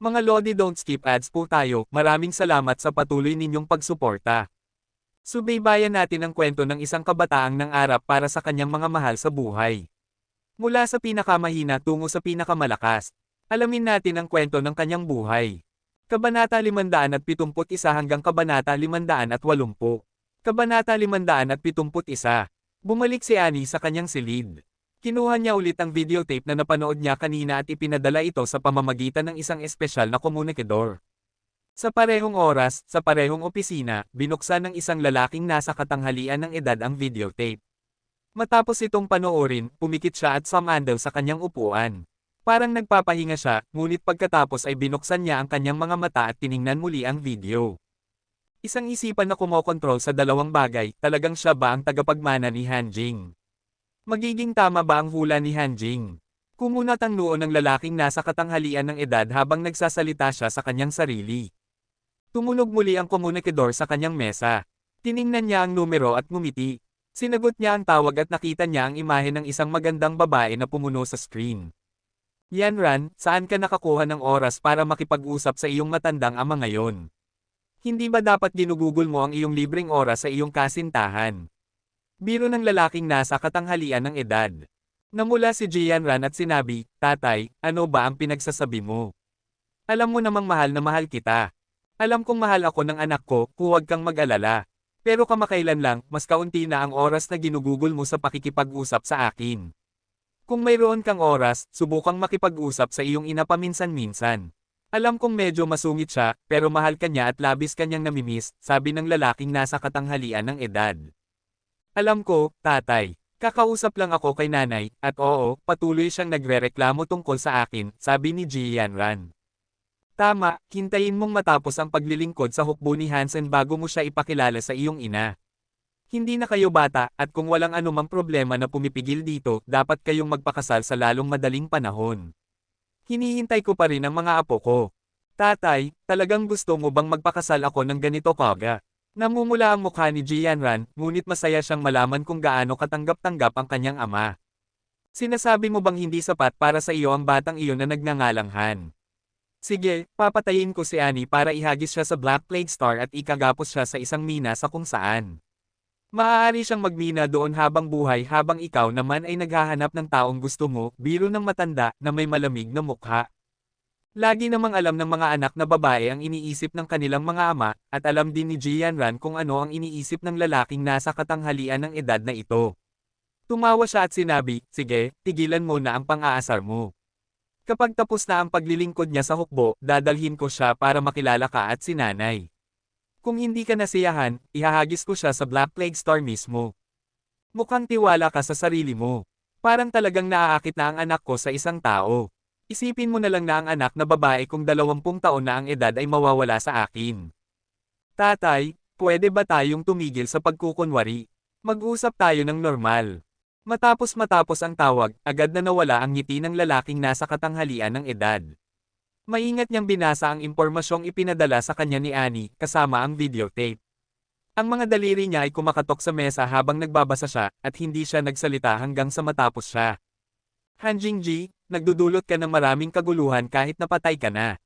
Mga Lodi, don't skip ads po tayo. Maraming salamat sa patuloy ninyong pagsuporta. Subaybayan natin ang kwento ng isang kabataang nangarap para sa kanyang mga mahal sa buhay. Mula sa pinakamahina tungo sa pinakamalakas. Alamin natin ang kwento ng kanyang buhay. Kabanata 571 hanggang Kabanata 580. Kabanata 571. Bumalik si Annie sa kanyang silid. Kinuha niya ulit ang videotape na napanood niya kanina at ipinadala ito sa pamamagitan ng isang espesyal na komunikador. Sa parehong oras, sa parehong opisina, binuksan ng isang lalaking nasa katanghalian ng edad ang videotape. Matapos itong panoorin, pumikit siya at sumandal sa kanyang upuan. Parang nagpapahinga siya, ngunit pagkatapos ay binuksan niya ang kanyang mga mata at tiningnan muli ang video. Isang isipan na kumokontrol sa dalawang bagay, talagang siya ba ang tagapagmana ni Hanjing? Magiging tama ba ang hula ni Hanjing? Kumunat ang noo ng lalaking nasa katanghalian ng edad habang nagsasalita siya sa kanyang sarili. Tumunog muli ang komunikador sa kanyang mesa. Tiningnan niya ang numero at ngumiti. Sinagot niya ang tawag at nakita niya ang imahe ng isang magandang babae na pumuno sa screen. Yanran, saan ka nakakuha ng oras para makipag-usap sa iyong matandang ama ngayon? Hindi ba dapat ginugugol mo ang iyong libreng oras sa iyong kasintahan? Biro ng lalaking nasa katanghalian ng edad. Namula si Jianran at sinabi, Tatay, ano ba ang pinagsasabi mo? Alam mo namang mahal na mahal kita. Alam kong mahal ako ng anak ko, huwag kang mag-alala. Pero kamakailan lang, mas kaunti na ang oras na ginugugol mo sa pakikipag-usap sa akin. Kung mayroon kang oras, subukang makipag-usap sa iyong ina paminsan-minsan. Alam kong medyo masungit siya, pero mahal ka niya at labis kanyang namimiss, sabi ng lalaking nasa katanghalian ng edad. Alam ko, tatay. Kakausap lang ako kay nanay, at oo, patuloy siyang nagrereklamo tungkol sa akin, sabi ni Jianran. Tama, hintayin mong matapos ang paglilingkod sa hukbo ni Hansen bago mo siya ipakilala sa iyong ina. Hindi na kayo bata, at kung walang anumang problema na pumipigil dito, dapat kayong magpakasal sa lalong madaling panahon. Hinihintay ko pa rin ang mga apo ko. Tatay, talagang gusto mo bang magpakasal ako ng ganito kaga? Namumula ang mukha ni Jianran, ngunit masaya siyang malaman kung gaano katanggap-tanggap ang kanyang ama. Sinasabi mo bang hindi sapat para sa iyo ang batang iyon na nagngangalanghan? Sige, papatayin ko si Annie para ihagis siya sa Black Plague Star at ikagapos siya sa isang mina sa kung saan. Maaari siyang magmina doon habang buhay habang ikaw naman ay naghahanap ng taong gusto mo, biro ng matanda na may malamig na mukha. Lagi namang alam ng mga anak na babae ang iniisip ng kanilang mga ama, at alam din ni Jianran kung ano ang iniisip ng lalaking nasa katanghalian ng edad na ito. Tumawa siya at sinabi, sige, tigilan mo na ang pang-aasar mo. Kapag tapos na ang paglilingkod niya sa hukbo, dadalhin ko siya para makilala ka at si nanay. Kung hindi ka nasiyahan, ihahagis ko siya sa Black Plague Star mismo. Mukhang tiwala ka sa sarili mo. Parang talagang naaakit na ang anak ko sa isang tao. Isipin mo na lang na ang anak na babae kung 20 taon na ang edad ay mawawala sa akin. Tatay, pwede ba tayong tumigil sa pagkukunwari? Mag-usap tayo ng normal. Matapos ang tawag, agad na nawala ang ngiti ng lalaking nasa katanghalian ng edad. Maingat niyang binasa ang impormasyong ipinadala sa kanya ni Annie, kasama ang videotape. Ang mga daliri niya ay kumakatok sa mesa habang nagbabasa siya, at hindi siya nagsalita hanggang sa matapos siya. Hanjingji, nagdudulot ka ng maraming kaguluhan kahit napatay ka na.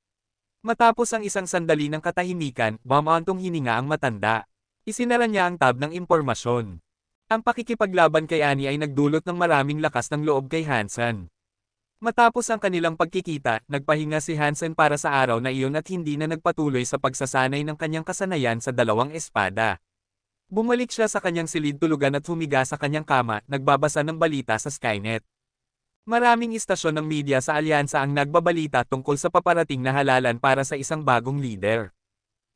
Matapos ang isang sandali ng katahimikan, bumantong hininga ang matanda. Isinara niya ang tab ng impormasyon. Ang pakikipaglaban kay Annie ay nagdulot ng maraming lakas ng loob kay Hansen. Matapos ang kanilang pagkikita, nagpahinga si Hansen para sa araw na iyon at hindi na nagpatuloy sa pagsasanay ng kanyang kasanayan sa dalawang espada. Bumalik siya sa kanyang silid tulugan at humiga sa kanyang kama, nagbabasa ng balita sa Skynet. Maraming istasyon ng media sa alyansa ang nagbabalita tungkol sa paparating na halalan para sa isang bagong leader.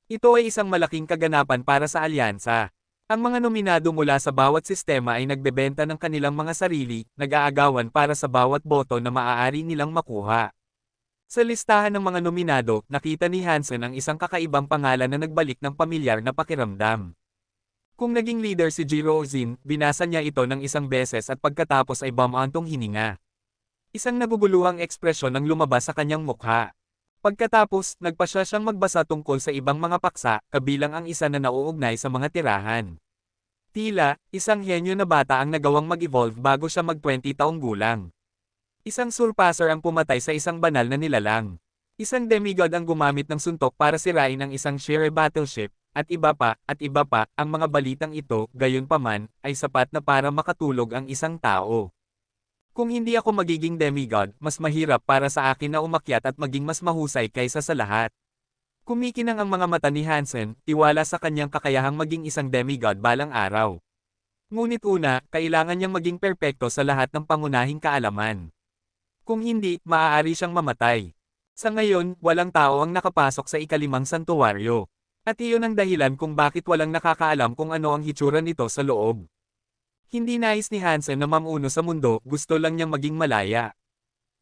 Ito ay isang malaking kaganapan para sa alyansa. Ang mga nominado mula sa bawat sistema ay nagbebenta ng kanilang mga sarili, nag-aagawan para sa bawat boto na maaari nilang makuha. Sa listahan ng mga nominado, nakita ni Hansen ang isang kakaibang pangalan na nagbalik ng pamilyar na pakiramdam. Kung naging leader si Jiro Ozin, binasa niya ito ng isang beses at pagkatapos ay bumantong hininga. Isang naguguluhang ekspresyon ang lumabas sa kanyang mukha. Pagkatapos, nagpasya siyang magbasa tungkol sa ibang mga paksa, kabilang ang isa na nauugnay sa mga tirahan. Tila, isang henyo na bata ang nagawang mag-evolve bago siya mag-20 taong gulang. Isang surpasser ang pumatay sa isang banal na nilalang. Isang demigod ang gumamit ng suntok para sirain ang isang Shire battleship, at iba pa, ang mga balitang ito, gayunpaman, ay sapat na para makatulog ang isang tao. Kung hindi ako magiging demigod, mas mahirap para sa akin na umakyat at maging mas mahusay kaysa sa lahat. Kumikinang ang mga mata ni Hansen, tiwala sa kanyang kakayahang maging isang demigod balang araw. Ngunit una, kailangan niyang maging perpekto sa lahat ng pangunahing kaalaman. Kung hindi, maaari siyang mamatay. Sa ngayon, walang tao ang nakapasok sa ikalimang santuwaryo. At iyon ang dahilan kung bakit walang nakakaalam kung ano ang hitsura nito sa loob. Hindi nais ni Hansen na mamuno sa mundo, gusto lang niyang maging malaya.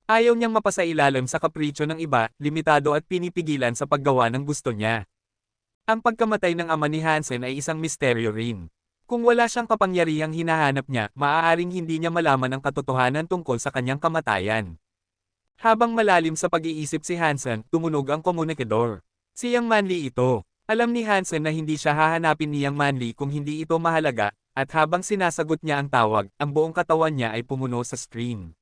Ayaw niyang mapasailalim sa kapritsyo ng iba, limitado at pinipigilan sa paggawa ng gusto niya. Ang pagkamatay ng ama ni Hansen ay isang misteryo rin. Kung wala siyang kapangyarihang hinahanap niya, maaaring hindi niya malaman ang katotohanan tungkol sa kanyang kamatayan. Habang malalim sa pag-iisip si Hansen, tumunog ang komunikador. Siyang Manly ito. Alam ni Hansen na hindi siya hahanapin niyang Manly kung hindi ito mahalaga, at habang sinasagot niya ang tawag, ang buong katawan niya ay pumuno sa screen.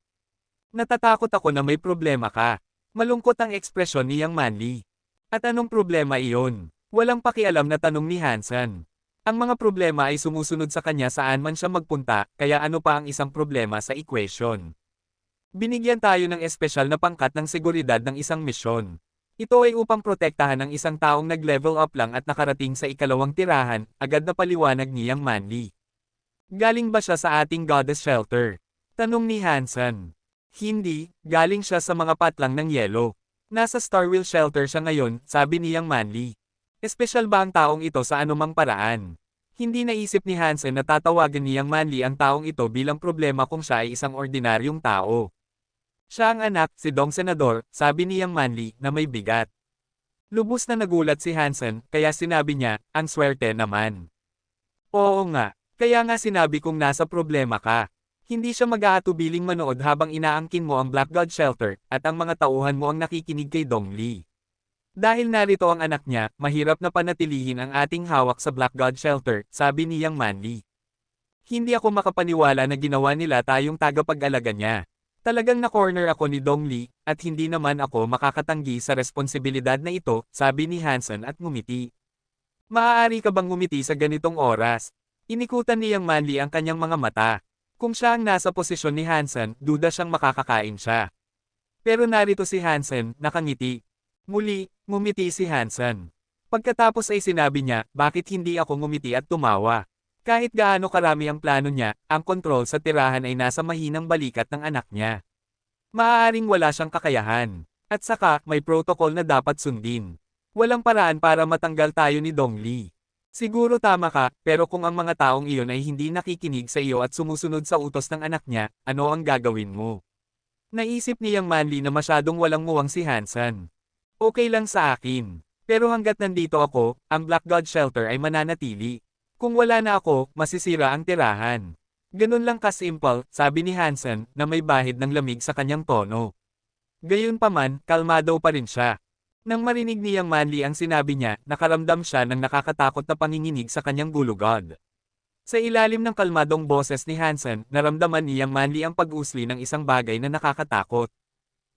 Natatakot ako na may problema ka. Malungkot ang ekspresyon niyang Manly. At anong problema iyon? Walang pakialam na tanong ni Hansen. Ang mga problema ay sumusunod sa kanya saan man siya magpunta, kaya ano pa ang isang problema sa equation? Binigyan tayo ng espesyal na pangkat ng seguridad ng isang misyon. Ito ay upang protektahan ang isang taong nag-level up lang at nakarating sa ikalawang tirahan, agad na paliwanag niyang Manly. Galing ba siya sa ating goddess shelter? Tanong ni Hansen. Hindi, galing siya sa mga patlang ng yelo. Nasa Starwheel shelter siya ngayon, sabi niyang Manly. Espesyal ba ang taong ito sa anumang paraan? Hindi naisip ni Hansen na tatawagan niyang Manly ang taong ito bilang problema kung siya ay isang ordinaryong tao. Siya ang anak, si Dong Senador, sabi niyang Manly, na may bigat. Lubos na nagulat si Hansen, kaya sinabi niya, ang swerte naman. Oo nga, kaya nga sinabi kong nasa problema ka. Hindi siya mag-aatubiling manood habang inaangkin mo ang Black God Shelter, at ang mga tauhan mo ang nakikinig kay Dong Lee. Dahil narito ang anak niya, mahirap na panatilihin ang ating hawak sa Black God Shelter, sabi niyang Manly. Hindi ako makapaniwala na ginawa nila tayong tagapag-alaga niya. Talagang na-corner ako ni Dong Lee, at hindi naman ako makakatanggi sa responsibilidad na ito, sabi ni Hansen at ngumiti. Maaari ka bang ngumiti sa ganitong oras? Inikutan niyang Manly ang kanyang mga mata. Kung siya ang nasa posisyon ni Hansen, duda siyang makakakain siya. Pero narito si Hansen, nakangiti. Muli, ngumiti si Hansen. Pagkatapos ay sinabi niya, bakit hindi ako ngumiti at tumawa? Kahit gaano karami ang plano niya, ang kontrol sa tirahan ay nasa mahinang balikat ng anak niya. Maaaring wala siyang kakayahan. At saka, may protocol na dapat sundin. Walang paraan para matanggal tayo ni Dong Lee. Siguro tama ka, pero kung ang mga taong iyon ay hindi nakikinig sa iyo at sumusunod sa utos ng anak niya, ano ang gagawin mo? Naisip niyang Manly na masyadong walang muwang si Hansen. Okay lang sa akin. Pero hanggat nandito ako, ang Black God Shelter ay mananatili. Kung wala na ako, masisira ang tirahan. Ganun lang kasimple, sabi ni Hansen, na may bahid ng lamig sa kanyang tono. Gayunpaman, kalmado pa rin siya. Nang marinig niyang Manly ang sinabi niya, nakaramdam siya ng nakakatakot na panginginig sa kanyang gulugod. Sa ilalim ng kalmadong boses ni Hansen, naramdaman niyang Manly ang pag-usli ng isang bagay na nakakatakot.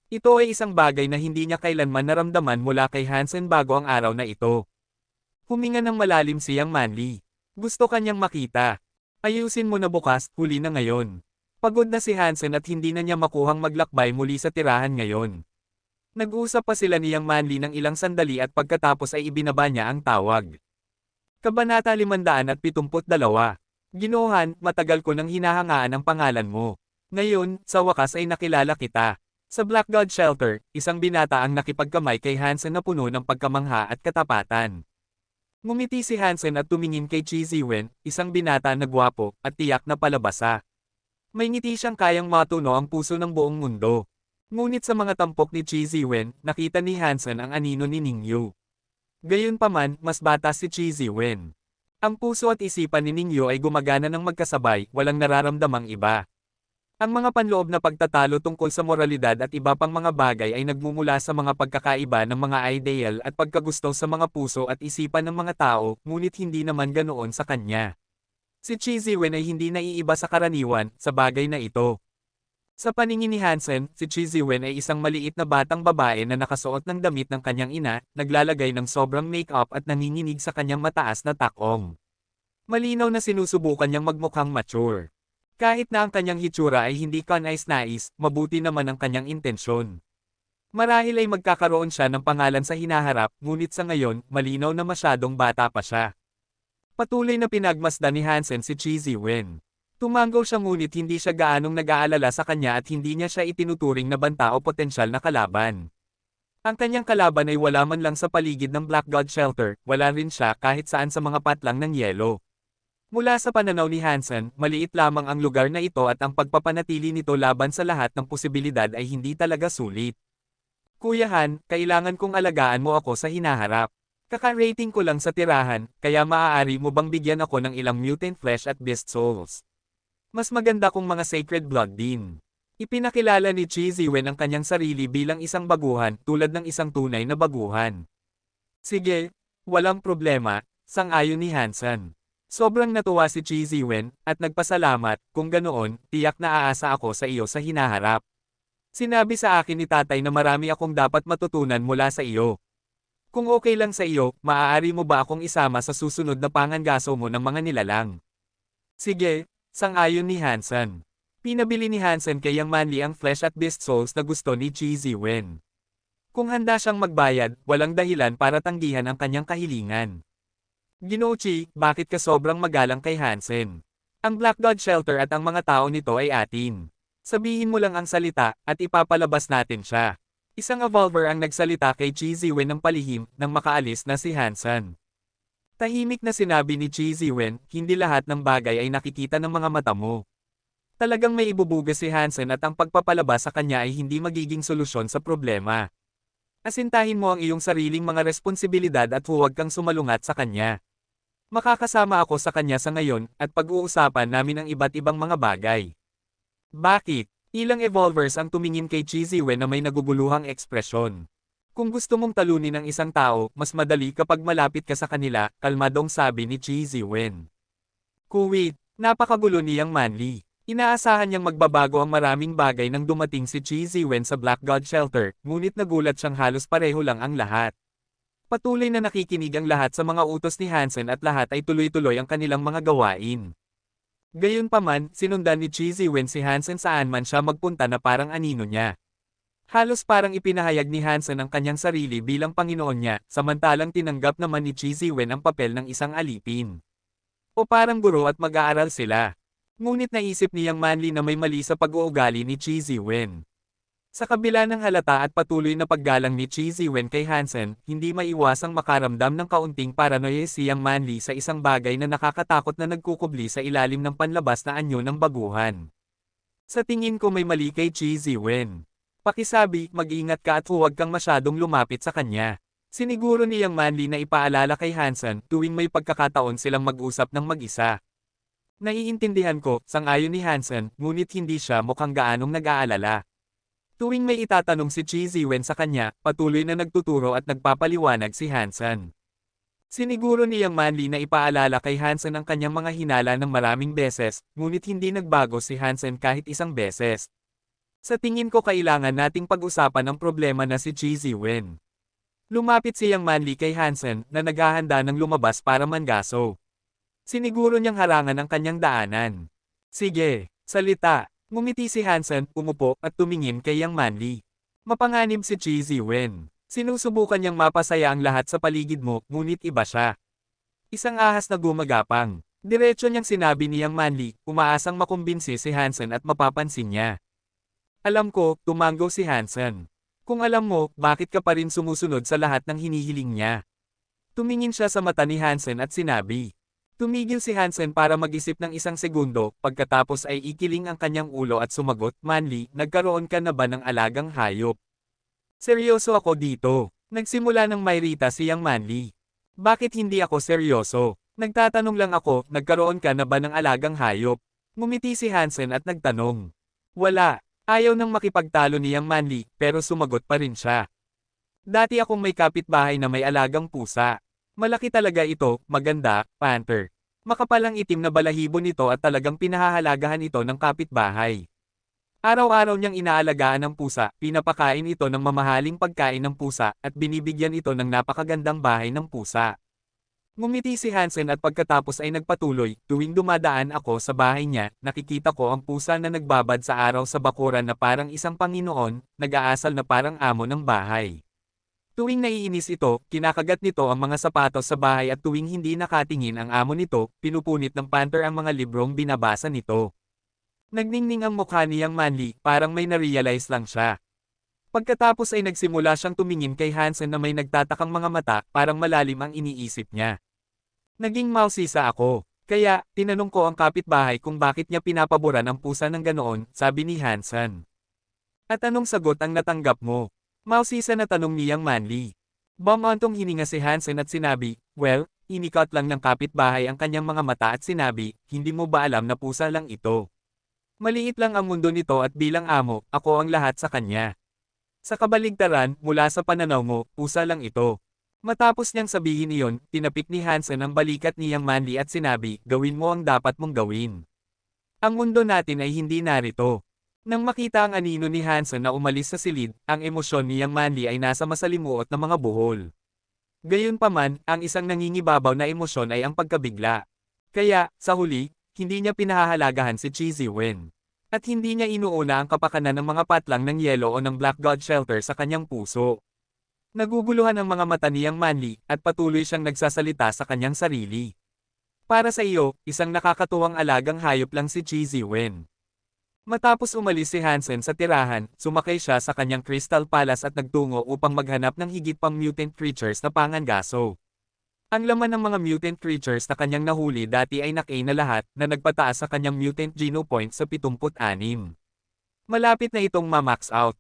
Ito ay isang bagay na hindi niya kailanman naramdaman mula kay Hansen bago ang araw na ito. Huminga ng malalim siyang Manly. Gusto kanyang makita. Ayusin mo na bukas, huli na ngayon. Pagod na si Hansen at hindi na niya makuhang maglakbay muli sa tirahan ngayon. Nag-usap pa sila niyang Manly ng ilang sandali at pagkatapos ay ibinaba niya ang tawag. Kabanata 572. Ginohan, matagal ko nang hinahangaan ang pangalan mo. Ngayon, sa wakas ay nakilala kita. Sa Black God Shelter, isang binata ang nakipagkamay kay Hansen na puno ng pagkamangha at katapatan. Ngumiti si Hansen at tumingin kay Chi Ziwen, isang binata na gwapo, at tiyak na palabasa. May ngiti siyang kayang matuno ang puso ng buong mundo. Ngunit sa mga tampok ni Chi Ziwen, nakita ni Hansen ang anino ni Ningyu. Gayunpaman, mas bata si Chi Ziwen. Ang puso at isipan ni Ningyu ay gumagana ng magkasabay, walang nararamdamang iba. Ang mga panloob na pagtatalo tungkol sa moralidad at iba pang mga bagay ay nagmumula sa mga pagkakaiba ng mga ideal at pagkagusto sa mga puso at isipan ng mga tao, ngunit hindi naman ganoon sa kanya. Si Chi Ziwen ay hindi naiiba sa karaniwan, sa bagay na ito. Sa paningin ni Hansen, si Chi Ziwen ay isang maliit na batang babae na nakasuot ng damit ng kanyang ina, naglalagay ng sobrang make-up at nanginginig sa kanyang mataas na takong. Malinaw na sinusubukan niyang magmukhang mature. Kahit na ang kanyang hitsura ay hindi kanais-nais, mabuti naman ang kanyang intensyon. Marahil ay magkakaroon siya ng pangalan sa hinaharap, ngunit sa ngayon, malinaw na masyadong bata pa siya. Patuloy na pinagmasdan ni Hansen si Chi Ziwen. Tumango siya ngunit hindi siya gaanong nag-aalala sa kanya at hindi niya siya itinuturing na banta o potensyal na kalaban. Ang kanyang kalaban ay wala man lang sa paligid ng Black God Shelter, wala rin siya kahit saan sa mga patlang ng yelo. Mula sa pananaw ni Hansen, maliit lamang ang lugar na ito at ang pagpapanatili nito laban sa lahat ng posibilidad ay hindi talaga sulit. Kuya Han, kailangan kong alagaan mo ako sa hinaharap. Kaka-rating ko lang sa tirahan, kaya maaari mo bang bigyan ako ng ilang mutant flesh at beast souls? Mas maganda kung mga sacred blood din. Ipinakilala ni Chi Ziwen ang kanyang sarili bilang isang baguhan tulad ng isang tunay na baguhan. Sige, walang problema, sang-ayon ni Hansen. Sobrang natuwa si Chi Ziwen, at nagpasalamat, kung ganoon, tiyak na aasa ako sa iyo sa hinaharap. Sinabi sa akin ni tatay na marami akong dapat matutunan mula sa iyo. Kung okay lang sa iyo, maaari mo ba akong isama sa susunod na pangangaso mo ng mga nilalang? Sige. Sang-ayon ni Hansen. Pinabili ni Hansen kay Yang Manli ang flesh at beast souls na gusto ni Chi Ziwen. Kung handa siyang magbayad, walang dahilan para tanggihan ang kanyang kahilingan. Ginoo Chi, bakit ka sobrang magalang kay Hansen? Ang Black God Shelter at ang mga tao nito ay atin. Sabihin mo lang ang salita, at ipapalabas natin siya. Isang evolver ang nagsalita kay Chi Ziwen ng palihim, nang makaalis na si Hansen. Tahimik na sinabi ni Chi Ziwen, hindi lahat ng bagay ay nakikita ng mga mata mo. Talagang may ibubugas si Hansen at ang pagpapalabas sa kanya ay hindi magiging solusyon sa problema. Asintahin mo ang iyong sariling mga responsibilidad at huwag kang sumalungat sa kanya. Makakasama ako sa kanya sa ngayon, at pag-uusapan namin ang iba't ibang mga bagay. Bakit? Ilang evolvers ang tumingin kay Chi Ziwen na may naguguluhang ekspresyon. Kung gusto mong talunin ang isang tao, mas madali kapag malapit ka sa kanila, kalmadong sabi ni Chi Ziwen. Kuwait, napakagulo niyang Manli. Inaasahan niyang magbabago ang maraming bagay nang dumating si Chi Ziwen sa Black God Shelter, ngunit nagulat siyang halos pareho lang ang lahat. Patuloy na nakikinig ang lahat sa mga utos ni Hansen at lahat ay tuloy-tuloy ang kanilang mga gawain. Gayunpaman, sinundan ni Chi Ziwen si Hansen saan man siya magpunta na parang anino niya. Halos parang ipinahayag ni Hansen ang kanyang sarili bilang Panginoon niya, samantalang tinanggap naman ni Chi Ziwen ang papel ng isang alipin. O parang guro at mag-aaral sila. Ngunit naisip niyang Manli na may mali sa pag-uugali ni Chi Ziwen. Sa kabila ng halata at patuloy na paggalang ni Chi Ziwen kay Hansen, hindi maiwasang makaramdam ng kaunting paranoia siyang Manli sa isang bagay na nakakatakot na nagkukubli sa ilalim ng panlabas na anyo ng baguhan. Sa tingin ko may mali kay Chi Ziwen. Pakisabi, mag-ingat ka at huwag kang masyadong lumapit sa kanya. Siniguro niyang Manli na ipaalala kay Hansen tuwing may pagkakataon silang mag-usap ng mag-isa. Naiintindihan ko, sang-ayon ni Hansen, ngunit hindi siya mukhang gaanong nag-aalala. Tuwing may itatanong si Chi Ziwen sa kanya, patuloy na nagtuturo at nagpapaliwanag si Hansen. Siniguro niyang Manli na ipaalala kay Hansen ang kanyang mga hinala ng maraming beses, ngunit hindi nagbago si Hansen kahit isang beses. Sa tingin ko kailangan nating pag-usapan ang problema na si Chi Ziwen. Lumapit siyang Manli kay Hansen na naghahanda ng lumabas para mangaso. Siniguro niyang harangan ang kanyang daanan. Sige, salita. Ngumiti si Hansen, umupo at tumingin kay Yang Manli. Mapanganib si Chi Ziwen. Sinusubukan niyang mapasaya ang lahat sa paligid mo, ngunit iba siya. Isang ahas na gumagapang. Diretso niyang sinabi ni Yang Manli, umaasang makumbinsi si Hansen at mapapansin niya. Alam ko, tumango si Hansen. Kung alam mo, bakit ka pa rin sumusunod sa lahat ng hinihiling niya? Tumingin siya sa mata ni Hansen at sinabi. Tumigil si Hansen para mag-isip ng isang segundo, pagkatapos ay ikiling ang kanyang ulo at sumagot, Manli, nagkaroon ka na ba ng alagang hayop? Seryoso ako dito. Nagsimula ng mayrita si Yang Manli. Bakit hindi ako seryoso? Nagtatanong lang ako, nagkaroon ka na ba ng alagang hayop? Ngumiti si Hansen at nagtanong. Wala. Ayaw nang makipagtalo ni Yang Manli, pero sumagot pa rin siya. Dati akong may kapitbahay na may alagang pusa. Malaki talaga ito, maganda, panther. Makapalang itim na balahibo nito at talagang pinahahalagahan ito ng kapitbahay. Araw-araw niyang inaalagaan ang pusa, pinapakain ito ng mamahaling pagkain ng pusa, at binibigyan ito ng napakagandang bahay ng pusa. Ngumiti si Hansen at pagkatapos ay nagpatuloy, tuwing dumadaan ako sa bahay niya, nakikita ko ang pusa na nagbabad sa araw sa bakuran na parang isang Panginoon, nag-aasal na parang amo ng bahay. Tuwing naiinis ito, kinakagat nito ang mga sapatos sa bahay at tuwing hindi nakatingin ang amo nito, pinupunit ng Panther ang mga librong binabasa nito. Nagningning ang mukha niyang Manly, parang may na-realize lang siya. Pagkatapos ay nagsimula siyang tumingin kay Hansen na may nagtatakang mga mata, parang malalim ang iniisip niya. Naging mausisa ako. Kaya, tinanong ko ang kapitbahay kung bakit niya pinapaboran ang pusa ng ganoon, sabi ni Hansen. At anong sagot ang natanggap mo? Mausisa na tanong niyang Manly. Bumantong hininga si Hansen at sinabi, well, inikot lang ng kapitbahay ang kanyang mga mata at sinabi, hindi mo ba alam na pusa lang ito? Maliit lang ang mundo nito at bilang amo, ako ang lahat sa kanya. Sa kabaligtaran, mula sa pananaw mo, pusa lang ito. Matapos niyang sabihin iyon, tinapik ni Hansen ang balikat niyang Manly at sinabi, gawin mo ang dapat mong gawin. Ang mundo natin ay hindi narito. Nang makita ang anino ni Hansen na umalis sa silid, ang emosyon niyang Manly ay nasa masalimuot na mga buhol. Gayunpaman, ang isang nangingibabaw na emosyon ay ang pagkabigla. Kaya, sa huli, hindi niya pinahahalagahan si Cheesy Wen. At hindi niya inuuna ang kapakanan ng mga patlang ng yelo o ng Black God Shelter sa kanyang puso. Naguguluhan ang mga mata niyang Manly, at patuloy siyang nagsasalita sa kanyang sarili. Para sa iyo, isang nakakatuwang alagang hayop lang si Cheesy Wen. Matapos umalis si Hansen sa tirahan, sumakay siya sa kanyang Crystal Palace at nagtungo upang maghanap ng higit pang mutant creatures na pangangaso. Ang laman ng mga mutant creatures na kanyang nahuli dati ay nakay na lahat na nagpataas sa kanyang mutant geno point sa 76. Malapit na itong ma-max out.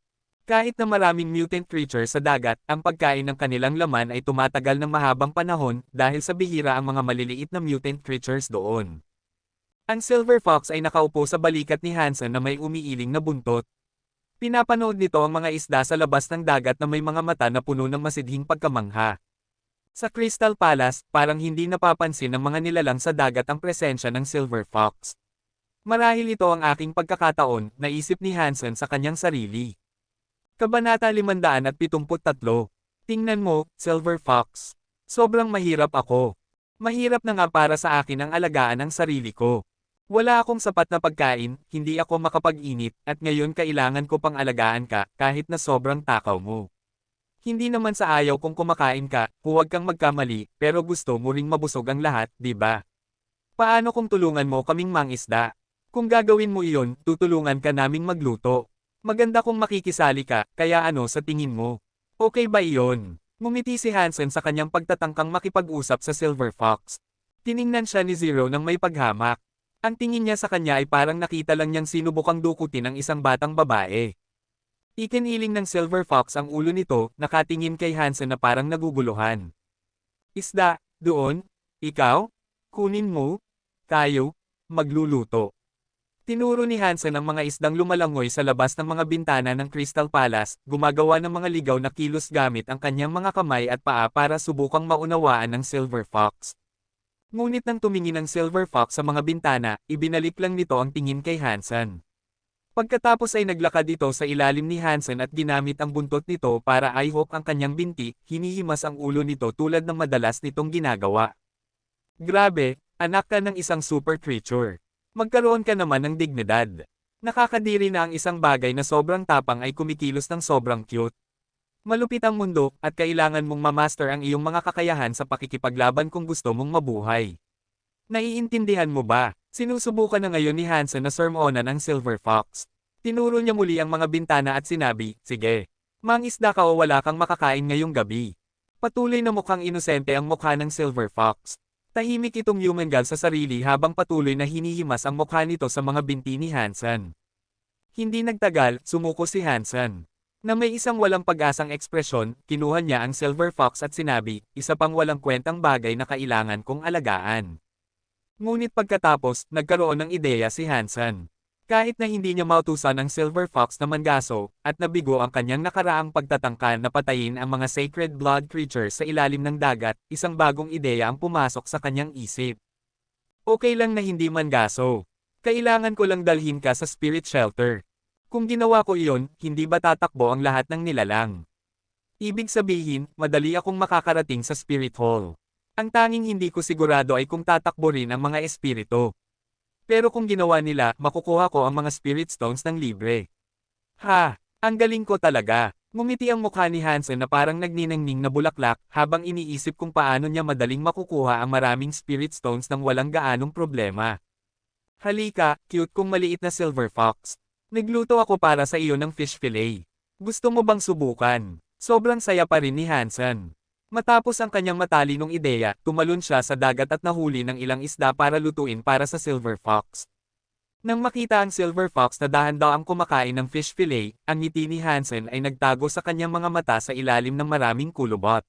Kahit na maraming mutant creatures sa dagat, ang pagkain ng kanilang laman ay tumatagal ng mahabang panahon dahil sa bihira ang mga maliliit na mutant creatures doon. Ang Silver Fox ay nakaupo sa balikat ni Hansen na may umiiling na buntot. Pinapanood nito ang mga isda sa labas ng dagat na may mga mata na puno ng masidhing pagkamangha. Sa Crystal Palace, parang hindi napapansin ng mga nilalang sa dagat ang presensya ng Silver Fox. Marahil ito ang aking pagkakataon, naisip ni Hansen sa kanyang sarili. Kabanata 573. Tingnan mo, Silver Fox. Sobrang mahirap ako. Mahirap na nga para sa akin ang alagaan ng sarili ko. Wala akong sapat na pagkain, hindi ako makapag-init, at ngayon kailangan ko pang alagaan ka, kahit na sobrang takaw mo. Hindi naman sa ayaw kung kumakain ka, huwag kang magkamali, pero gusto mo ring mabusog ang lahat, di ba? Paano kung tulungan mo kaming mangisda? Kung gagawin mo iyon, tutulungan ka naming magluto. Maganda kung makikisali ka, kaya ano sa tingin mo? Okay ba iyon? Ngumiti si Hansen sa kanyang pagtatangkang makipag-usap sa Silver Fox. Tiningnan siya ni Zero nang may paghamak. Ang tingin niya sa kanya ay parang nakita lang niyang sinubukang dukutin ng isang batang babae. Ikiniling ng Silver Fox ang ulo nito, nakatingin kay Hansen na parang naguguluhan. Isda, doon? Ikaw? Kunin mo? Tayo? Magluluto. Tinuro ni Hansen ang mga isdang lumalangoy sa labas ng mga bintana ng Crystal Palace, gumagawa ng mga ligaw na kilos gamit ang kanyang mga kamay at paa para subukang maunawaan ng Silver Fox. Ngunit nang tumingin ang Silver Fox sa mga bintana, ibinalik lang nito ang tingin kay Hansen. Pagkatapos ay naglakad ito sa ilalim ni Hansen at ginamit ang buntot nito para i-hook ang kanyang binti, hinihimas ang ulo nito tulad ng madalas nitong ginagawa. Grabe, anak ka ng isang super creature. Magkaroon ka naman ng dignidad. Nakakadiri na ang isang bagay na sobrang tapang ay kumikilos ng sobrang cute. Malupit ang mundo, at kailangan mong mamaster ang iyong mga kakayahan sa pakikipaglaban kung gusto mong mabuhay. Naiintindihan mo ba? Sinusubukan na ngayon ni Hansen na sermonan ang Silver Fox. Tinuro niya muli ang mga bintana at sinabi, sige. Mangisda ka o wala kang makakain ngayong gabi. Patuloy na mukhang inosente ang mukha ng Silver Fox. Tahimik itong yumengal sa sarili habang patuloy na hinihimas ang mukha nito sa mga binti ni Hansen. Hindi nagtagal, sumuko si Hansen. Na may isang walang pag-asang ekspresyon, kinuha niya ang Silver Fox at sinabi, isa pang walang kwentang bagay na kailangan kong alagaan. Ngunit pagkatapos, nagkaroon ng ideya si Hansen. Kahit na hindi niya mautusan ang Silver Fox na mangaso, at nabigo ang kanyang nakaraang pagtatangka na patayin ang mga sacred blood creatures sa ilalim ng dagat, isang bagong ideya ang pumasok sa kanyang isip. Okay lang na hindi mangaso. Kailangan ko lang dalhin ka sa spirit shelter. Kung ginawa ko iyon, hindi ba tatakbo ang lahat ng nilalang? Ibig sabihin, madali akong makakarating sa Spirit Hall. Ang tanging hindi ko sigurado ay kung tatakbo rin ang mga espiritu. Pero kung ginawa nila, makukuha ko ang mga Spirit Stones ng libre. Ha! Ang galing ko talaga! Ngumiti ang mukha ni Hansen na parang nagniningning na bulaklak habang iniisip kung paano niya madaling makukuha ang maraming Spirit Stones nang walang gaanong problema. Halika, cute kong maliit na Silver Fox. Nagluto ako para sa iyo ng fish fillet. Gusto mo bang subukan? Sobrang saya pa rin ni Hansen. Matapos ang kanyang matalinong ideya, tumalon siya sa dagat at nahuli ng ilang isda para lutuin para sa Silver Fox. Nang makita ang Silver Fox na dahan-dahang kumakain ng fish fillet, ang ngiti ni Hansen ay nagtago sa kanyang mga mata sa ilalim ng maraming kulubot.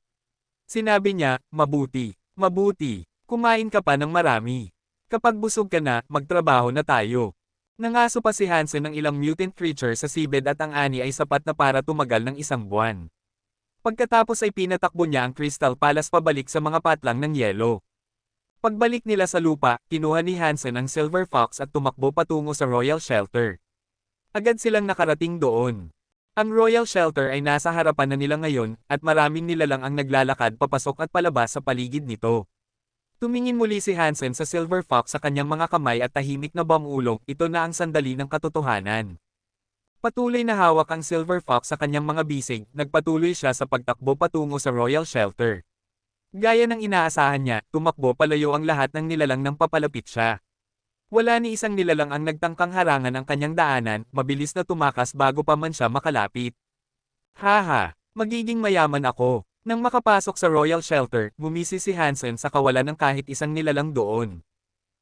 Sinabi niya, mabuti, mabuti, kumain ka pa ng marami. Kapag busog ka na, magtrabaho na tayo. Nangaso pa si Hansen ng ilang mutant creature sa seabed at ang ani ay sapat na para tumagal ng 1 buwan. Pagkatapos ay pinatakbo niya ang Crystal Palace pabalik sa mga patlang ng yelo. Pagbalik nila sa lupa, kinuha ni Hansen ang Silver Fox at tumakbo patungo sa Royal Shelter. Agad silang nakarating doon. Ang Royal Shelter ay nasa harapan na nila ngayon, at maraming nilalang ang naglalakad papasok at palabas sa paligid nito. Tumingin muli si Hansen sa Silver Fox sa kanyang mga kamay at tahimik na bamulong, ito na ang sandali ng katotohanan. Patuloy na hawak ang Silver Fox sa kanyang mga bisig, nagpatuloy siya sa pagtakbo patungo sa Royal Shelter. Gaya ng inaasahan niya, tumakbo palayo ang lahat ng nilalang nang papalapit siya. Wala ni isang nilalang ang nagtangkang harangan ang kanyang daanan, mabilis na tumakas bago pa man siya makalapit. Haha, magiging mayaman ako. Nang makapasok sa Royal Shelter, gumisi si Hansen sa kawalan ng kahit isang nilalang doon.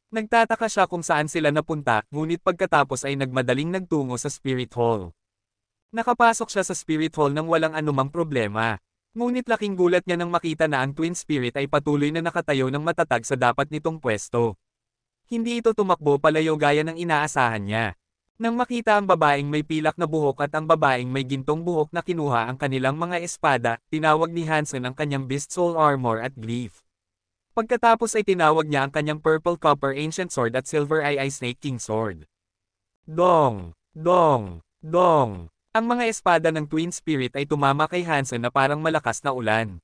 Nagtataka siya kung saan sila napunta, ngunit pagkatapos ay nagmadaling nagtungo sa Spirit Hall. Nakapasok siya sa Spirit Hall nang walang anumang problema. Ngunit laking gulat niya nang makita na ang Twin Spirit ay patuloy na nakatayo ng matatag sa dapat nitong pwesto. Hindi ito tumakbo palayo gaya ng inaasahan niya. Nang makita ang babaeng may pilak na buhok at ang babaeng may gintong buhok na kinuha ang kanilang mga espada, tinawag ni Hansen ang kanyang Beast Soul Armor at Glyph. Pagkatapos ay tinawag niya ang kanyang Purple Copper Ancient Sword at Silver Eye Snake King Sword. Dong! Dong! Dong! Ang mga espada ng Twin Spirit ay tumama kay Hansen na parang malakas na ulan.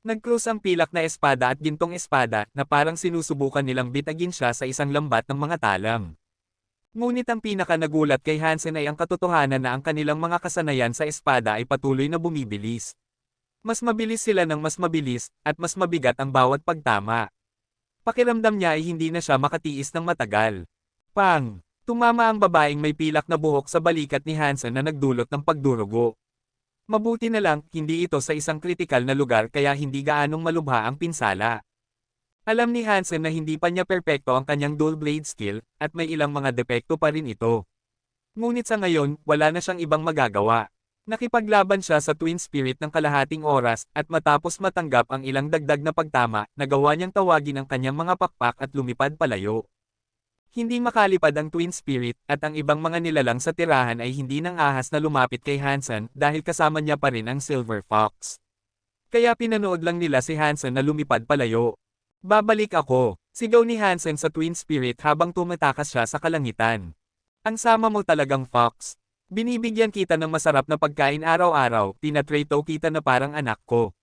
Nag-close ang pilak na espada at gintong espada na parang sinusubukan nilang bitagin siya sa isang lambat ng mga talam. Ngunit ang pinaka-nagulat kay Hansen ay ang katotohanan na ang kanilang mga kasanayan sa espada ay patuloy na bumibilis. Mas mabilis sila ng mas mabilis, at mas mabigat ang bawat pagtama. Pakiramdam niya ay hindi na siya makatiis ng matagal. Pang! Tumama ang babaeng may pilak na buhok sa balikat ni Hansen na nagdulot ng pagdurugo. Mabuti na lang, hindi ito sa isang kritikal na lugar kaya hindi gaanong malubha ang pinsala. Alam ni Hansen na hindi pa niya perpekto ang kanyang dual blade skill, at may ilang mga depekto pa rin ito. Ngunit sa ngayon, wala na siyang ibang magagawa. Nakipaglaban siya sa Twin Spirit ng kalahating oras, at matapos matanggap ang ilang dagdag na pagtama, nagawa niyang tawagin ang kanyang mga pakpak at lumipad palayo. Hindi makalipad ang Twin Spirit, at ang ibang mga nilalang sa tirahan ay hindi nang ahas na lumapit kay Hansen dahil kasama niya pa rin ang Silver Fox. Kaya pinanood lang nila si Hansen na lumipad palayo. Babalik ako, sigaw ni Hansen sa Twin Spirit habang tumatakas siya sa kalangitan. Ang sama mo talagang Fox. Binibigyan kita ng masarap na pagkain araw-araw, tinatrato kita na parang anak ko.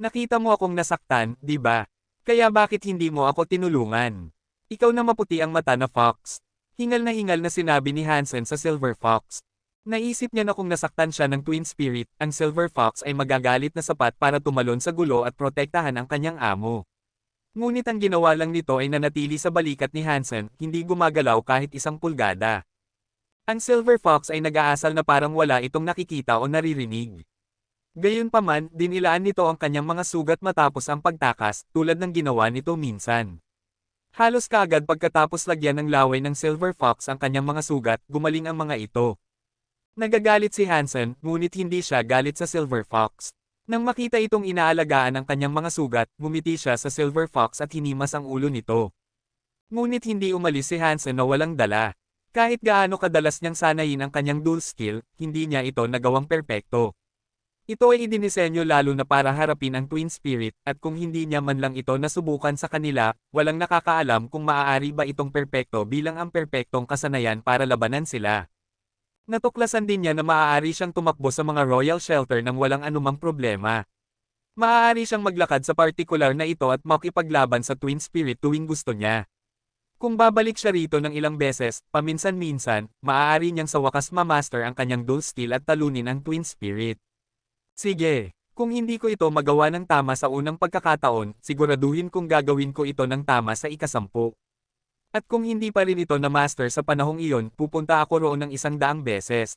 Nakita mo akong nasaktan, di ba? Kaya bakit hindi mo ako tinulungan? Ikaw na maputi ang mata na Fox. Hingal na sinabi ni Hansen sa Silver Fox. Naisip niya na kung nasaktan siya ng Twin Spirit, ang Silver Fox ay magagalit na sapat para tumalon sa gulo at protektahan ang kanyang amo. Ngunit ang ginawa lang nito ay nanatili sa balikat ni Hansen, hindi gumagalaw kahit 1 pulgada. Ang Silver Fox ay nag-aasal na parang wala itong nakikita o naririnig. Gayunpaman, dinilaan nito ang kanyang mga sugat matapos ang pagtakas, tulad ng ginawa nito minsan. Halos kaagad pagkatapos lagyan ng laway ng Silver Fox ang kanyang mga sugat, gumaling ang mga ito. Nagagalit si Hansen, ngunit hindi siya galit sa Silver Fox. Nang makita itong inaalagaan ang kanyang mga sugat, ngumiti siya sa Silver Fox at hinimas ang ulo nito. Ngunit hindi umalis si Hansen na walang dala. Kahit gaano kadalas niyang sanayin ang kanyang dual skill, hindi niya ito nagawang perpekto. Ito ay idinisenyo lalo na para harapin ang Twin Spirit, at kung hindi niya man lang ito nasubukan sa kanila, walang nakakaalam kung maaari ba itong perpekto bilang ang perpektong kasanayan para labanan sila. Natuklasan din niya na maaari siyang tumakbo sa mga royal shelter nang walang anumang problema. Maaari siyang maglakad sa partikular na ito at makipaglaban sa Twin Spirit tuwing gusto niya. Kung babalik siya rito ng ilang beses, paminsan-minsan, maaari niyang sa wakas ma-master ang kanyang dual skill at talunin ang Twin Spirit. Sige, kung hindi ko ito magawa ng tama sa unang pagkakataon, siguraduhin kong gagawin ko ito ng tama sa ika-10. At kung hindi pa rin ito na-master sa panahong iyon, pupunta ako roon ng 100 beses.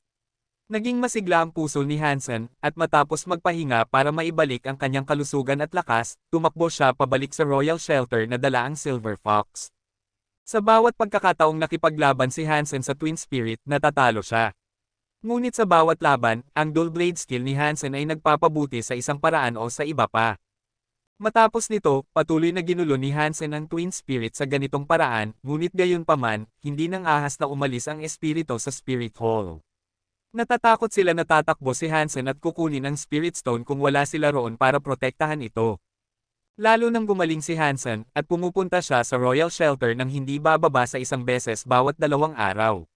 Naging masigla ang puso ni Hansen, at matapos magpahinga para maibalik ang kanyang kalusugan at lakas, tumakbo siya pabalik sa Royal Shelter na dala ang Silver Fox. Sa bawat pagkakataong nakipaglaban si Hansen sa Twin Spirit, natatalo siya. Ngunit sa bawat laban, ang dual blade skill ni Hansen ay nagpapabuti sa isang paraan o sa iba pa. Matapos nito, patuloy na ginulo ni Hansen ang Twin Spirit sa ganitong paraan, ngunit gayunpaman, hindi nang ahas na umalis ang espiritu sa Spirit Hall. Natatakot sila na tatakbo si Hansen at kukunin ang Spirit Stone kung wala sila roon para protektahan ito. Lalo nang gumaling si Hansen, at pumupunta siya sa Royal Shelter nang hindi bababa sa 1 beses bawat 2 araw.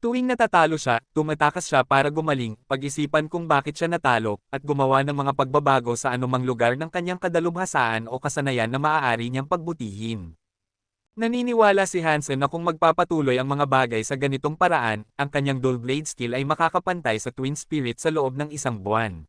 Tuwing natatalo siya, tumatakas siya para gumaling, pag-isipan kung bakit siya natalo, at gumawa ng mga pagbabago sa anumang lugar ng kanyang kadalubhasaan o kasanayan na maaari niyang pagbutihin. Naniniwala si Hansen na kung magpapatuloy ang mga bagay sa ganitong paraan, ang kanyang dual blade skill ay makakapantay sa Twin Spirit sa loob ng 1 buwan.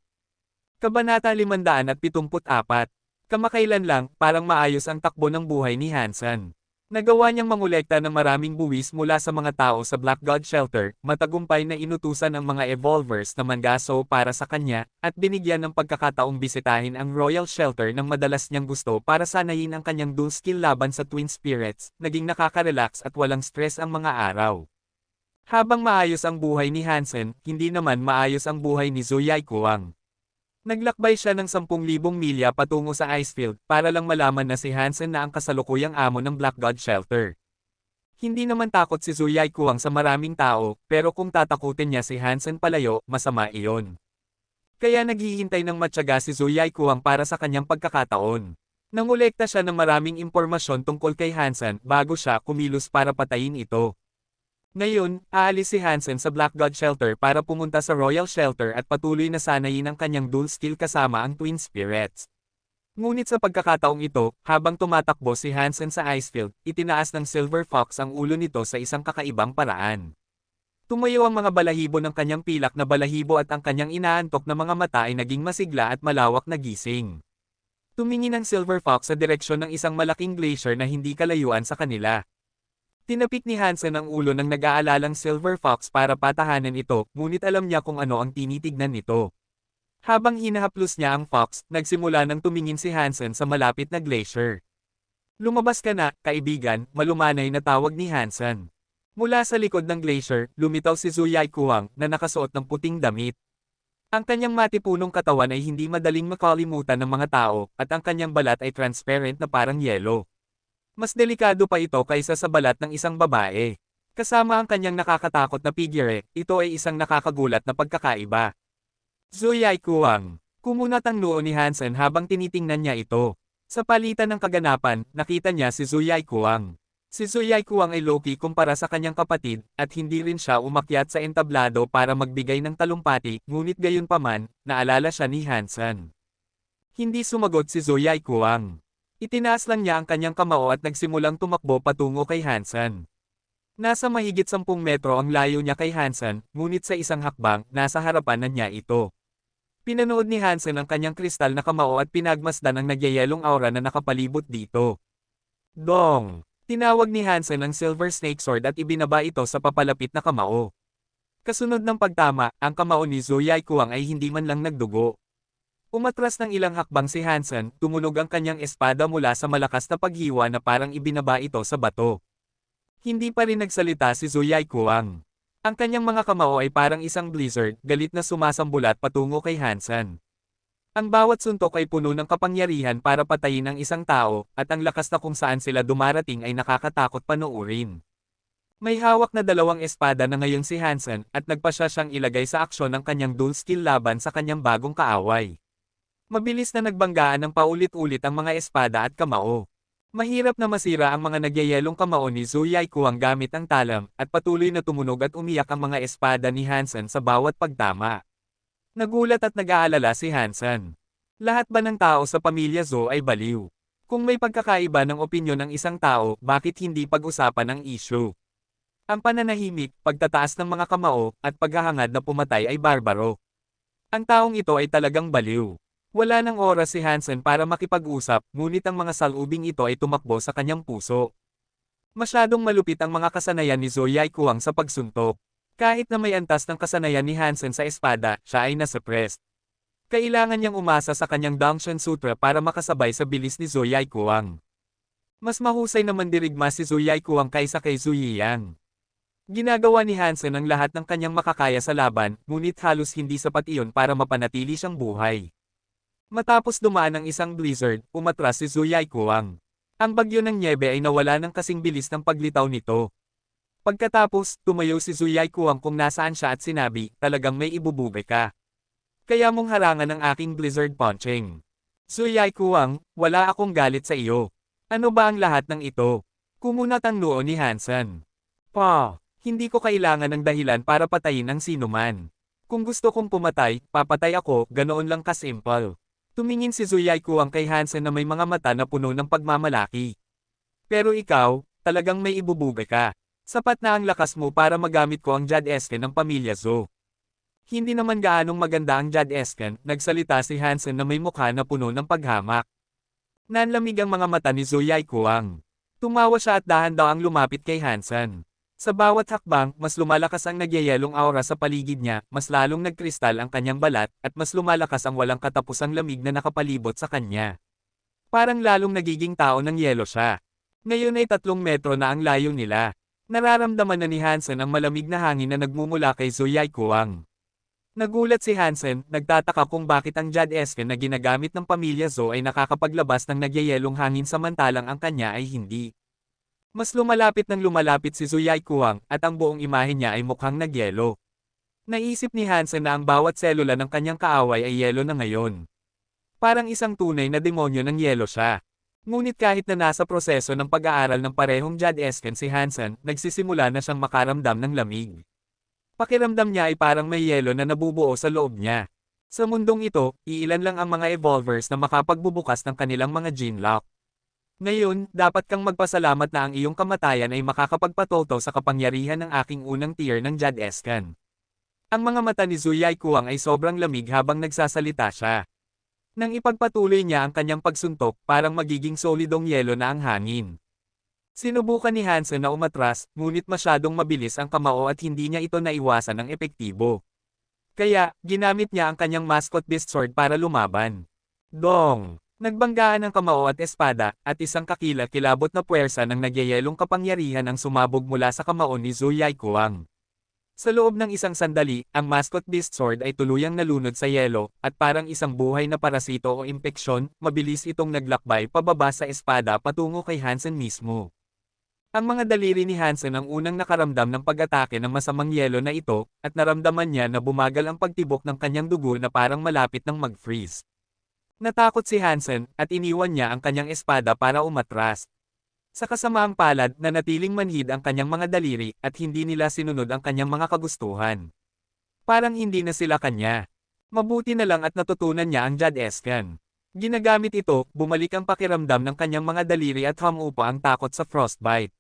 Kabanata 574. Kamakailan lang, parang maayos ang takbo ng buhay ni Hansen. Nagawa niyang mangolekta ng maraming buwis mula sa mga tao sa Black God Shelter, matagumpay na inutusan ang mga evolvers na mangaso para sa kanya, at binigyan ng pagkakataong bisitahin ang Royal Shelter ng madalas niyang gusto para sanayin ang kanyang dual skill laban sa Twin Spirits, naging nakaka-relax at walang stress ang mga araw. Habang maayos ang buhay ni Hansen, hindi naman maayos ang buhay ni Zuyai Kuang. Naglakbay siya ng 10,000 milya patungo sa Icefield para lang malaman na si Hansen na ang kasalukuyang amo ng Black God Shelter. Hindi naman takot si Zuyai Kuang sa maraming tao, pero kung tatakutin niya si Hansen palayo, masama iyon. Kaya naghihintay ng matyaga si Zuyai Kuang para sa kanyang pagkakataon. Nangolekta siya ng maraming impormasyon tungkol kay Hansen bago siya kumilos para patayin ito. Ngayon, aalis si Hansen sa Black God Shelter para pumunta sa Royal Shelter at patuloy na sanayin ang kanyang dual skill kasama ang Twin Spirits. Ngunit sa pagkakataong ito, habang tumatakbo si Hansen sa Icefield, itinaas ng Silver Fox ang ulo nito sa isang kakaibang paraan. Tumayo ang mga balahibo ng kanyang pilak na balahibo at ang kanyang inaantok na mga mata ay naging masigla at malawak na gising. Tumingin ang Silver Fox sa direksyon ng isang malaking glacier na hindi kalayuan sa kanila. Tinapik ni Hansen ang ulo ng nag-aalalang Silver Fox para patahanan ito, ngunit alam niya kung ano ang tinitignan nito. Habang hinahaplos niya ang fox, nagsimula nang tumingin si Hansen sa malapit na glacier. "Lumabas ka na, kaibigan," malumanay na tawag ni Hansen. Mula sa likod ng glacier, lumitaw si Zuyai Kuang na nakasuot ng puting damit. Ang kanyang matipunong katawan ay hindi madaling makalimutan ng mga tao, at ang kanyang balat ay transparent na parang yelo. Mas delikado pa ito kaysa sa balat ng isang babae. Kasama ang kanyang nakakatakot na figure, ito ay isang nakakagulat na pagkakaiba. Zuyai Kuang. Kumunat ang noo ni Hansen habang tinitingnan niya ito. Sa palitan ng kaganapan, nakita niya si Zuyai Kuang. Si Zuyai Kuang ay low-key kumpara sa kanyang kapatid, at hindi rin siya umakyat sa entablado para magbigay ng talumpati, ngunit gayunpaman, naalala siya ni Hansen. Hindi sumagot si Zuyai Kuang. Itinaas lang niya ang kanyang kamao at nagsimulang tumakbo patungo kay Hansen. Nasa mahigit 10 metro ang layo niya kay Hansen, ngunit sa isang hakbang, nasa harapan na niya ito. Pinanood ni Hansen ang kanyang kristal na kamao at pinagmasdan ang nagyayelong aura na nakapalibot dito. Dong! Tinawag ni Hansen ang Silver Snake Sword at ibinaba ito sa papalapit na kamao. Kasunod ng pagtama, ang kamao ni Zuyai Kuang ay hindi man lang nagdugo. Umatras ng ilang hakbang si Hansen, tumunog ang kanyang espada mula sa malakas na paghiwa na parang ibinaba ito sa bato. Hindi pa rin nagsalita si Zuyai Kuang. Ang kanyang mga kamao ay parang isang blizzard, galit na sumasambulat patungo kay Hansen. Ang bawat suntok ay puno ng kapangyarihan para patayin ang isang tao, at ang lakas na kung saan sila dumarating ay nakakatakot panoorin. May hawak na 2 espada na ngayon si Hansen, at nagpasya siyang ilagay sa aksyon ang kanyang dual skill laban sa kanyang bagong kaaway. Mabilis na nagbanggaan ng paulit-ulit ang mga espada at kamao. Mahirap na masira ang mga nagyayelong kamao ni Zhu Yaikuang gamit ang talam, at patuloy na tumunog at umiyak ang mga espada ni Hansen sa bawat pagtama. Nagulat at nag-aalala si Hansen. Lahat ba ng tao sa pamilya Zhou ay baliw? Kung may pagkakaiba ng opinyon ng isang tao, bakit hindi pag-usapan ang issue? Ang pananahimik, pagtataas ng mga kamao, at paghahangad na pumatay ay barbaro. Ang taong ito ay talagang baliw. Wala nang oras si Hansen para makipag-usap, ngunit ang mga salubing ito ay tumakbo sa kanyang puso. Masyadong malupit ang mga kasanayan ni Zhou Yaikuang sa pagsuntok. Kahit na may antas ng kasanayan ni Hansen sa espada, siya ay nasuppressed. Kailangan niyang umasa sa kanyang Dangshan Sutra para makasabay sa bilis ni Zhou Yaikuang. Mas mahusay na mandirigma si Zhou Yaikuang kaysa kay Zhu Yiyang. Ginagawa ni Hansen ang lahat ng kanyang makakaya sa laban, ngunit halos hindi sapat iyon para mapanatili siyang buhay. Matapos dumaan ang isang blizzard, umatras si Zhu Yaikuang. Ang bagyo ng nyebe ay nawala ng kasing bilis ng paglitaw nito. Pagkatapos, tumayo si Zhu Yaikuang kung nasaan siya at sinabi, talagang may ibubube ka. Kaya mong harangan ang aking blizzard punching. Zhu Yaikuang, wala akong galit sa iyo. Ano ba ang lahat ng ito? Kumunat ang noo ni Hansen. Hindi ko kailangan ng dahilan para patayin ang sinuman. Kung gusto kong pumatay, papatay ako, ganoon lang kasimple. Tumingin si Zhu Yaikuang kay Hansen na may mga mata na puno ng pagmamalaki. Pero ikaw, talagang may ibubube ka. Sapat na ang lakas mo para magamit ko ang Jade-esken ng pamilya Zhou. Hindi naman gaanong maganda ang Jade-esken, nagsalita si Hansen na may mukha na puno ng paghamak. Nanlamig ang mga mata ni Zhu Yaikuang. Tumawa siya at dahan-dahang lumapit kay Hansen. Sa bawat hakbang, mas lumalakas ang nagyayelong aura sa paligid niya, mas lalong nagkristal ang kanyang balat, at mas lumalakas ang walang katapusang lamig na nakapalibot sa kanya. Parang lalong nagiging tao ng yelo siya. Ngayon ay 3 metro na ang layo nila. Nararamdaman na ni Hansen ang malamig na hangin na nagmumula kay Zhu Yaikuang. Nagulat si Hansen, nagtataka kung bakit ang Jade-esken na ginagamit ng pamilya Zhou ay nakakapaglabas ng nagyayelong hangin samantalang ang kanya ay hindi. Mas lumalapit si Zhu Yaikuang, at ang buong imahe niya ay mukhang nagyelo. Naisip ni Hansen na ang bawat selula ng kanyang kaaway ay yelo na ngayon. Parang isang tunay na demonyo ng yelo siya. Ngunit kahit na nasa proseso ng pag-aaral ng parehong Jade-esken si Hansen, nagsisimula na siyang makaramdam ng lamig. Pakiramdam niya ay parang may yelo na nabubuo sa loob niya. Sa mundong ito, iilan lang ang mga evolvers na makapagbubukas ng kanilang mga gene lock. Ngayon, dapat kang magpasalamat na ang iyong kamatayan ay makakapagpatoto sa kapangyarihan ng aking unang tier ng Jade-esken. Ang mga mata ni Zhu Yaikuang ay sobrang lamig habang nagsasalita siya. Nang ipagpatuloy niya ang kanyang pagsuntok, parang magiging solidong yelo na ang hangin. Sinubukan ni Hansen na umatras, ngunit masyadong mabilis ang kamao at hindi niya ito naiwasan ng epektibo. Kaya, ginamit niya ang kanyang mascot beast sword para lumaban. Dong! Nagbanggaan ang kamao at espada, at isang kakilakilabot na puwersa ng nagyayelong kapangyarihan ang sumabog mula sa kamao ni Zhu Yaikuang. Sa loob ng isang sandali, ang mascot beast sword ay tuluyang nalunod sa yelo, at parang isang buhay na parasito o impeksyon, mabilis itong naglakbay pababa sa espada patungo kay Hansen mismo. Ang mga daliri ni Hansen ang unang nakaramdam ng pag-atake ng masamang yelo na ito, at naramdaman niya na bumagal ang pagtibok ng kanyang dugo na parang malapit ng mag-freeze. Natakot si Hansen, at iniwan niya ang kanyang espada para umatras. Sa kasamaang palad, nanatiling manhid ang kanyang mga daliri, at hindi nila sinunod ang kanyang mga kagustuhan. Parang hindi na sila kanya. Mabuti na lang at natutunan niya ang Jade-esken. Ginagamit ito, bumalik ang pakiramdam ng kanyang mga daliri at humupa ang takot sa frostbite.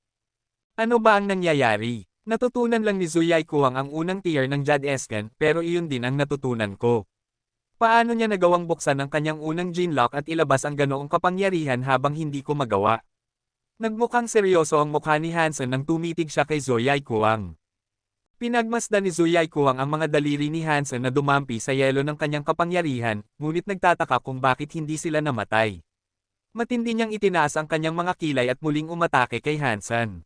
Ano ba ang nangyayari? Natutunan lang ni Zhu Yaikuang ang unang tier ng Jade-esken, pero iyon din ang natutunan ko. Paano niya nagawang buksan ang kanyang unang gene lock at ilabas ang ganoong kapangyarihan habang hindi ko magawa? Nagmukhang seryoso ang mukha ni Hansen nang tumitig siya kay Zhu Yaikuang. Pinagmasdan ni Zhu Yaikuang ang mga daliri ni Hansen na dumampi sa yelo ng kanyang kapangyarihan, ngunit nagtataka kung bakit hindi sila namatay. Matindi niyang itinaas ang kanyang mga kilay at muling umatake kay Hansen.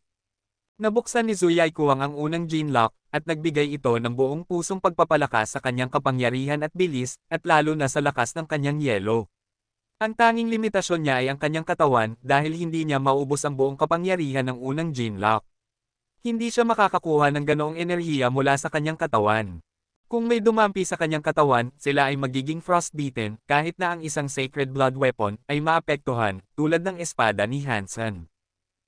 Nabuksan ni Zhu Yaikuang ang unang gene lock, at nagbigay ito ng buong pusong pagpapalakas sa kanyang kapangyarihan at bilis, at lalo na sa lakas ng kanyang yelo. Ang tanging limitasyon niya ay ang kanyang katawan dahil hindi niya maubos ang buong kapangyarihan ng unang gene lock. Hindi siya makakakuha ng ganoong enerhiya mula sa kanyang katawan. Kung may dumampi sa kanyang katawan, sila ay magiging frostbitten, kahit na ang isang sacred blood weapon ay maapektuhan, tulad ng espada ni Hansen.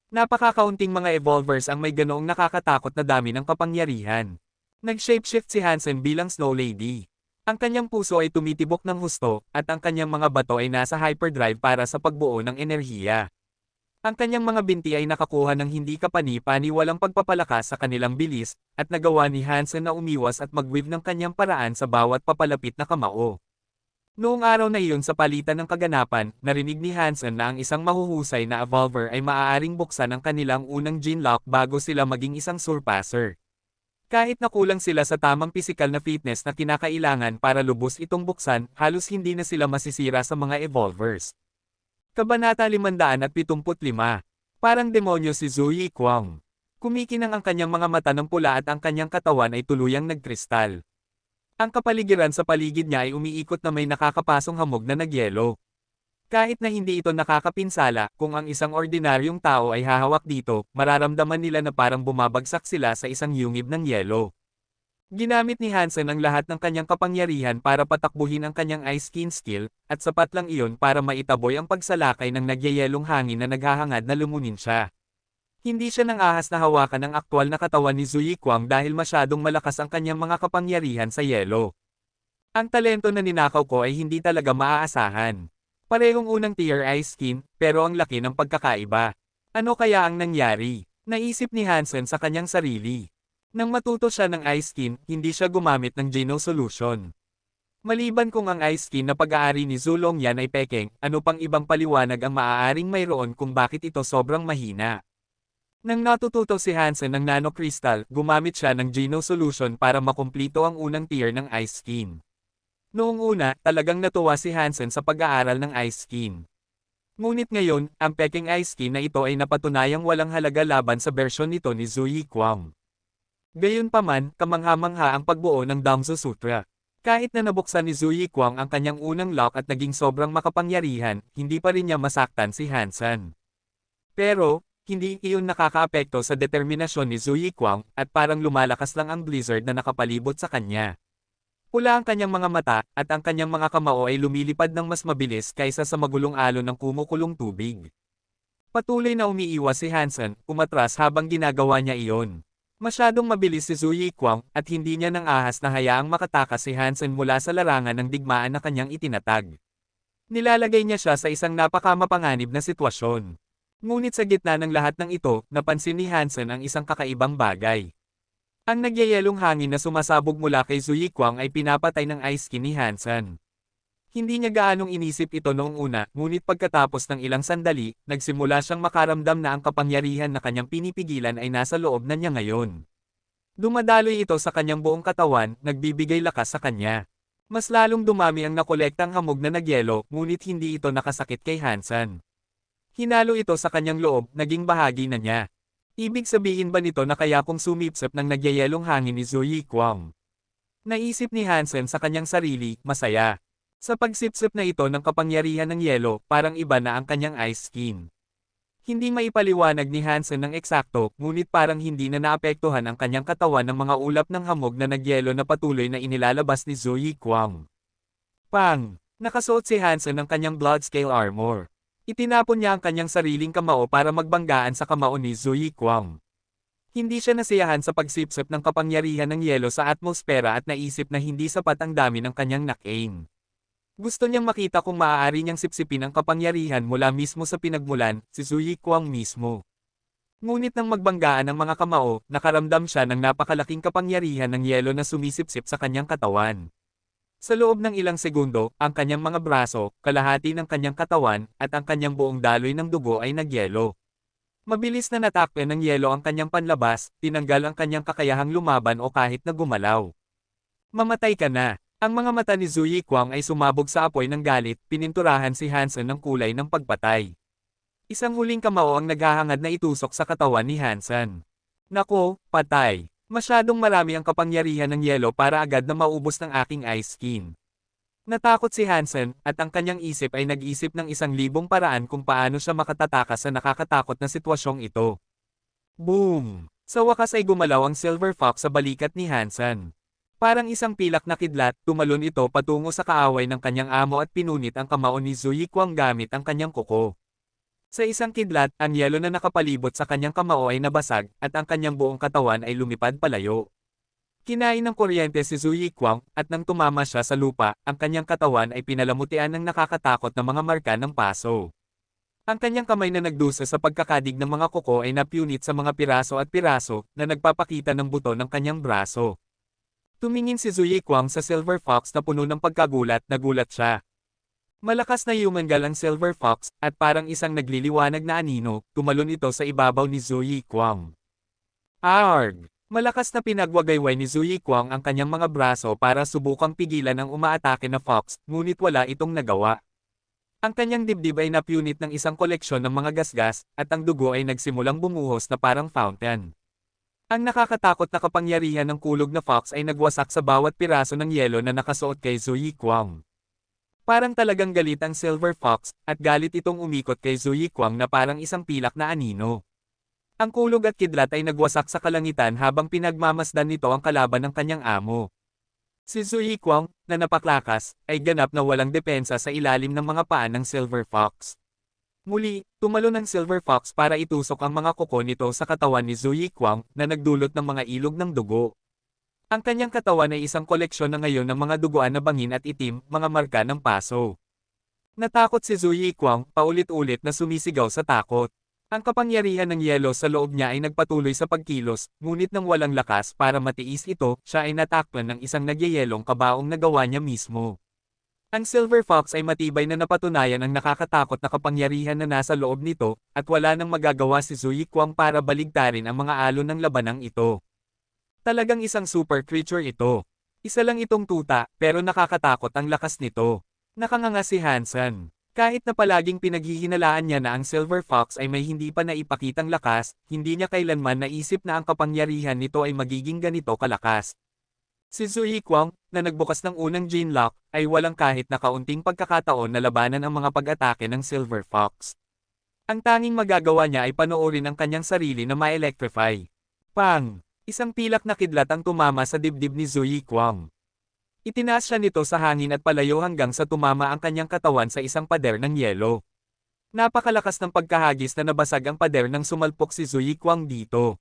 Napakakaunting mga evolvers ang may ganoong nakakatakot na dami ng kapangyarihan. Nag-shapeshift si Hansen bilang Snow Lady. Ang kanyang puso ay tumitibok ng husto, at ang kanyang mga bato ay nasa hyperdrive para sa pagbuo ng enerhiya. Ang kanyang mga binti ay nakakuha ng hindi kapani-pani walang pagpapalakas sa kanilang bilis, at nagawa ni Hansen na umiwas at mag-weave ng kanyang paraan sa bawat papalapit na kamao. Noong araw na iyon sa palitan ng kaganapan, narinig ni Hansen na ang isang mahuhusay na evolver ay maaaring buksan ang kanilang unang gene lock bago sila maging isang surpasser. Kahit nakulang sila sa tamang pisikal na fitness na kinakailangan para lubos itong buksan, halos hindi na sila masisira sa mga evolvers. Kabanata 575. Parang demonyo si Zhu Yikwang. Kumikinang ang kanyang mga mata ng pula at ang kanyang katawan ay tuluyang nagkristal. Ang kapaligiran sa paligid niya ay umiikot na may nakakapasong hamog na nagyelo. Kahit na hindi ito nakakapinsala, kung ang isang ordinaryong tao ay hahawak dito, mararamdaman nila na parang bumabagsak sila sa isang yungib ng yelo. Ginamit ni Hansen ang lahat ng kanyang kapangyarihan para patakbuhin ang kanyang ice skin skill, at sapat lang iyon para maitaboy ang pagsalakay ng nagyayelong hangin na naghahangad na lumunin siya. Hindi siya nang ahas na hawakan ang aktwal na katawan ni Zhu Yikwang dahil masyadong malakas ang kanyang mga kapangyarihan sa yelo. Ang talento na ninakaw ko ay hindi talaga maaasahan. Parehong unang tier ice skin, pero ang laki ng pagkakaiba. Ano kaya ang nangyari? Naisip ni Hansen sa kanyang sarili. Nang matuto siya ng ice skin, hindi siya gumamit ng Geno solution. Maliban kung ang ice skin na pag-aari ni Zhu Longyan ay pekeng, ano pang ibang paliwanag ang maaaring mayroon kung bakit ito sobrang mahina. Nang natututo si Hansen ng Nano Crystal, gumamit siya ng Geno solution para makumplito ang unang tier ng ice skin. Noong una, talagang natuwa si Hansen sa pag-aaral ng ice skin. Ngunit ngayon, ang pekeng ice skin na ito ay napatunayang walang halaga laban sa bersyon nito ni Zhu Yikwang. Gayunpaman, kamangha-mangha ang pagbuo ng Damso Sutra. Kahit na nabuksan ni Zhu Yikwang ang kanyang unang lock at naging sobrang makapangyarihan, hindi pa rin niya masaktan si Hansen. Pero, hindi iyon nakakaapekto sa determinasyon ni Zhu Yikwang, at parang lumalakas lang ang blizzard na nakapalibot sa kanya. Pula ang kanyang mga mata, at ang kanyang mga kamao ay lumilipad ng mas mabilis kaysa sa magulong alon ng kumukulong tubig. Patuloy na umiiwas si Hansen, umatras habang ginagawa niya iyon. Masyadong mabilis si Zhu Yikwang, at hindi niya nang ahas na hayaang makatakas si Hansen mula sa larangan ng digmaan na kanyang itinatag. Nilalagay niya siya sa isang napakamapanganib na sitwasyon. Ngunit sa gitna ng lahat ng ito, napansin ni Hansen ang isang kakaibang bagay. Ang nagyayelong hangin na sumasabog mula kay Zhu Yikwang ay pinapatay ng ice skin ni Hansen. Hindi niya gaanong inisip ito noong una, ngunit pagkatapos ng ilang sandali, nagsimula siyang makaramdam na ang kapangyarihan na kanyang pinipigilan ay nasa loob na niya ngayon. Dumadaloy ito sa kanyang buong katawan, nagbibigay lakas sa kanya. Mas lalong dumami ang nakolektang hamog na nagyelo, ngunit hindi ito nakasakit kay Hansen. Hinalo ito sa kanyang loob, naging bahagi na niya. Ibig sabihin ba nito na kaya kung sumipsip ng nagyayelong hangin ni Zhu Yikwang? Naisip ni Hansen sa kanyang sarili, masaya. Sa pagsipsip na ito ng kapangyarihan ng yelo, parang iba na ang kanyang ice skin. Hindi maipaliwanag ni Hansen ng eksakto, ngunit parang hindi na naapektuhan ang kanyang katawan ng mga ulap ng hamog na nagyelo na patuloy na inilalabas ni Zhu Yikwang. Pang! Nakasuot si Hansen ng kanyang blood scale armor. Itinapon niya ang kanyang sariling kamao para magbanggaan sa kamao ni Zhu Yikwang. Hindi siya nasiyahan sa pagsipsip ng kapangyarihan ng yelo sa atmosfera at naisip na hindi sapat ang dami ng kanyang knock-in. Gusto niyang makita kung maaari niyang sipsipin ang kapangyarihan mula mismo sa pinagmulan, si Zhu Yikwang mismo. Ngunit nang magbanggaan ang mga kamao, nakaramdam siya ng napakalaking kapangyarihan ng yelo na sumisipsip sa kanyang katawan. Sa loob ng ilang segundo, ang kanyang mga braso, kalahati ng kanyang katawan, at ang kanyang buong daloy ng dugo ay nagyelo. Mabilis na natakpe ng yelo ang kanyang panlabas, tinanggal ang kanyang kakayahang lumaban o kahit na gumalaw. Mamatay ka na! Ang mga mata ni Zhu Yikwang ay sumabog sa apoy ng galit, pininturahan si Hansen ng kulay ng pagpatay. Isang huling kamao ang naghahangad na itusok sa katawan ni Hansen. Nako, patay. Masyadong marami ang kapangyarihan ng yelo para agad na maubos ng aking ice skin. Natakot si Hansen, at ang kanyang isip ay nag-isip ng 1,000 paraan kung paano siya makatatakas sa nakakatakot na sitwasyong ito. Boom! Sa wakas ay gumalaw ang Silver Fox sa balikat ni Hansen. Parang isang pilak na kidlat, tumalon ito patungo sa kaaway ng kanyang amo at pinunit ang kamao ni Zhu Yikwang gamit ang kanyang kuko. Sa isang kidlat, ang yelo na nakapalibot sa kanyang kamao ay nabasag, at ang kanyang buong katawan ay lumipad palayo. Kinain ng kuryente si Zhu Yikwang, at nang tumama siya sa lupa, ang kanyang katawan ay pinalamutian ng nakakatakot na mga marka ng paso. Ang kanyang kamay na nagdusa sa pagkakadig ng mga kuko ay napunit sa mga piraso at piraso, na nagpapakita ng buto ng kanyang braso. Tumingin si Zhu Yikwang sa Silver Fox na puno ng pagkagulat, nagulat siya. Malakas na yumangal ang Silver Fox, at parang isang nagliliwanag na anino, tumalon ito sa ibabaw ni Zhu Yikwang. Arg! Malakas na pinagwagayway ni Zhu Yikwang ang kanyang mga braso para subukang pigilan ang umaatake na Fox, ngunit wala itong nagawa. Ang kanyang dibdib ay napunit ng isang koleksyon ng mga gasgas, at ang dugo ay nagsimulang bumuhos na parang fountain. Ang nakakatakot na kapangyarihan ng kulog na Fox ay nagwasak sa bawat piraso ng yelo na nakasuot kay Zhu Yikwang. Parang talagang galit ang Silver Fox, at galit itong umikot kay Zhu Yikwang na parang isang pilak na anino. Ang kulog at kidlat ay nagwasak sa kalangitan habang pinagmamasdan nito ang kalaban ng kanyang amo. Si Zhu Yikwang, na napaklakas, ay ganap na walang depensa sa ilalim ng mga paa ng Silver Fox. Muli, tumalon ang Silver Fox para itusok ang mga kuko nito sa katawan ni Zhu Yikwang na nagdulot ng mga ilog ng dugo. Ang kanyang katawan ay isang koleksyon na ngayon ng mga duguan na bangin at itim, mga marka ng paso. Natakot si Zhu Yikwang, paulit-ulit na sumisigaw sa takot. Ang kapangyarihan ng yelo sa loob niya ay nagpatuloy sa pagkilos, ngunit nang walang lakas para matiis ito, siya ay natakpan ng isang nagyayelong kabaong nagawa niya mismo. Ang Silver Fox ay matibay na napatunayan ang nakakatakot na kapangyarihan na nasa loob nito, at wala nang magagawa si Zhu Yikwang para baligtarin ang mga alon ng labanang ito. Talagang isang super creature ito. Isa lang itong tuta, pero nakakatakot ang lakas nito. Nakanganga si Hansen. Kahit na palaging pinaghihinalaan niya na ang Silver Fox ay may hindi pa naipakitang lakas, hindi niya kailanman naisip na ang kapangyarihan nito ay magiging ganito kalakas. Si Zhu Yikwang, na nagbukas ng unang gene lock, ay walang kahit na kaunting pagkakataon na labanan ang mga pag-atake ng Silver Fox. Ang tanging magagawa niya ay panoorin ang kanyang sarili na ma-electrify. Pang! Isang pilak na kidlat ang tumama sa dibdib ni Zhu Yikwang. Itinaas siya nito sa hangin at palayo hanggang sa tumama ang kanyang katawan sa isang pader ng yelo. Napakalakas ng pagkahagis na nabasag ang pader nang sumalpok si Zhu Yikwang dito.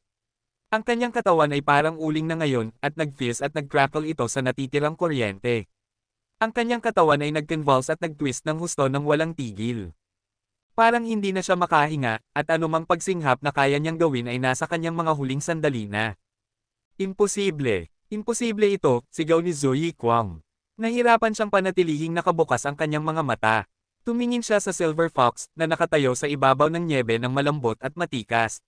Ang kanyang katawan ay parang uling na ngayon, at nag-fizz at nag-crackle ito sa natitirang kuryente. Ang kanyang katawan ay nag-convulse at nag-twist ng husto ng walang tigil. Parang hindi na siya makahinga, at anumang pagsinghap na kaya niyang gawin ay nasa kanyang mga huling sandali na. Imposible! Imposible ito, sigaw ni Zhu Yikwang. Nahirapan siyang panatilihing nakabukas ang kanyang mga mata. Tumingin siya sa Silver Fox, na nakatayo sa ibabaw ng nyebe ng malambot at matikas.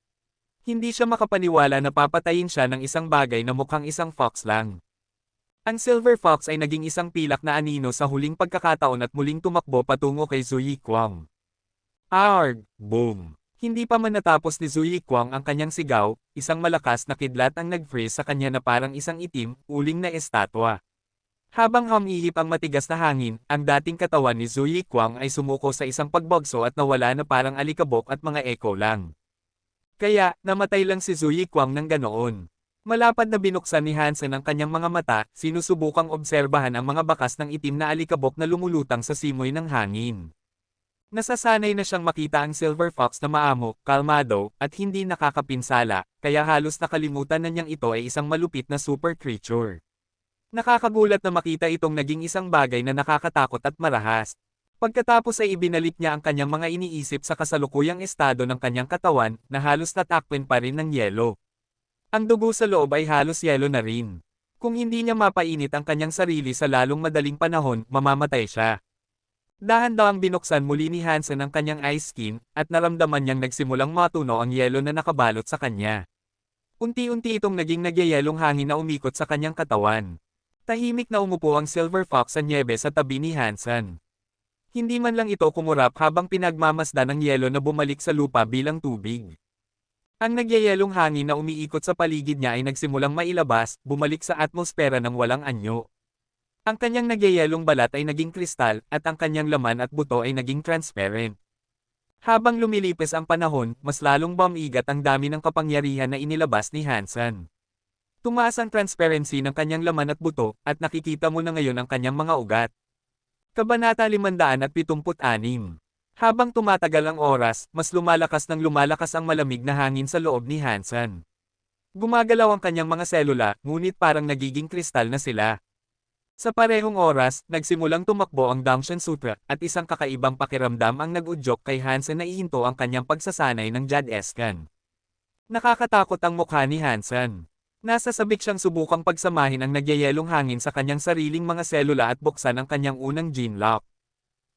Hindi siya makapaniwala na papatayin siya ng isang bagay na mukhang isang fox lang. Ang Silver Fox ay naging isang pilak na anino sa huling pagkakataon at muling tumakbo patungo kay Zhu Yikwang. Arg! Boom! Hindi pa man natapos ni Zhu Yikwang ang kanyang sigaw, isang malakas na kidlat ang nag-freeze sa kanya na parang isang itim, uling na estatwa. Habang humihip ang matigas na hangin, ang dating katawan ni Zhu Yikwang ay sumuko sa isang pagbagso at nawala na parang alikabok at mga echo lang. Kaya, namatay lang si Zhu Yikwang ng ganoon. Malapad na binuksan ni Hansen ang kanyang mga mata, sinusubukang obserbahan ang mga bakas ng itim na alikabok na lumulutang sa simoy ng hangin. Nasasanay na siyang makita ang Silver Fox na maamo, kalmado, at hindi nakakapinsala, kaya halos nakalimutan na niyang ito ay isang malupit na super creature. Nakakagulat na makita itong naging isang bagay na nakakatakot at marahas. Pagkatapos ay ibinalik niya ang kanyang mga iniisip sa kasalukuyang estado ng kanyang katawan, na halos natakpan pa rin ng yelo. Ang dugo sa loob ay halos yelo na rin. Kung hindi niya mapainit ang kanyang sarili sa lalong madaling panahon, mamamatay siya. Dahan-dahang binuksan muli ni Hansen ang kanyang ice skin, at naramdaman niyang nagsimulang matunaw ang yelo na nakabalot sa kanya. Unti-unti itong naging nagyayelong hangin na umikot sa kanyang katawan. Tahimik na umupo ang Silver Fox sa nyebe sa tabi ni Hansen. Hindi man lang ito kumurap habang pinagmamasdan ng yelo na bumalik sa lupa bilang tubig. Ang nagyayelong hangin na umiikot sa paligid niya ay nagsimulang mailabas, bumalik sa atmosfera ng walang anyo. Ang kanyang nagyayelong balat ay naging kristal, at ang kanyang laman at buto ay naging transparent. Habang lumilipis ang panahon, mas lalong bumigat ang dami ng kapangyarihan na inilabas ni Hansen. Tumaas ang transparency ng kanyang laman at buto, at nakikita mo na ngayon ang kanyang mga ugat. Kabanata 576. Habang tumatagal ang oras, mas lumalakas ang malamig na hangin sa loob ni Hansen. Gumagalaw ang kanyang mga selula, ngunit parang nagiging kristal na sila. Sa parehong oras, nagsimulang tumakbo ang Dangshan Sutra, at isang kakaibang pakiramdam ang nag-udyok kay Hansen na ihinto ang kanyang pagsasanay ng Jad-eskan. Nakakatakot ang mukha ni Hansen. Nasa sabik siyang subukang pagsamahin ang nagyayelong hangin sa kanyang sariling mga selula at buksan ang kanyang unang gene lock.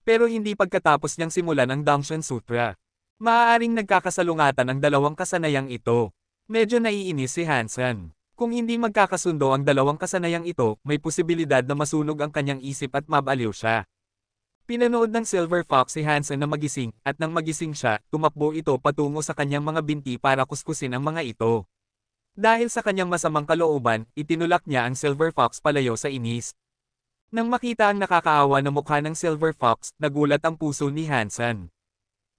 Pero hindi pagkatapos niyang simulan ang Dangshan Sutra. Maaaring nagkakasalungatan ang dalawang kasanayang ito. Medyo naiinis si Hansen. Kung hindi magkakasundo ang dalawang kasanayang ito, may posibilidad na masunog ang kanyang isip at mabaliw siya. Pinanood ng Silver Fox si Hansen na magising, at nang magising siya, tumakbo ito patungo sa kanyang mga binti para kuskusin ang mga ito. Dahil sa kanyang masamang kalooban, itinulak niya ang Silver Fox palayo sa inis. Nang makita ang nakakaawa na mukha ng Silver Fox, nagulat ang puso ni Hansen.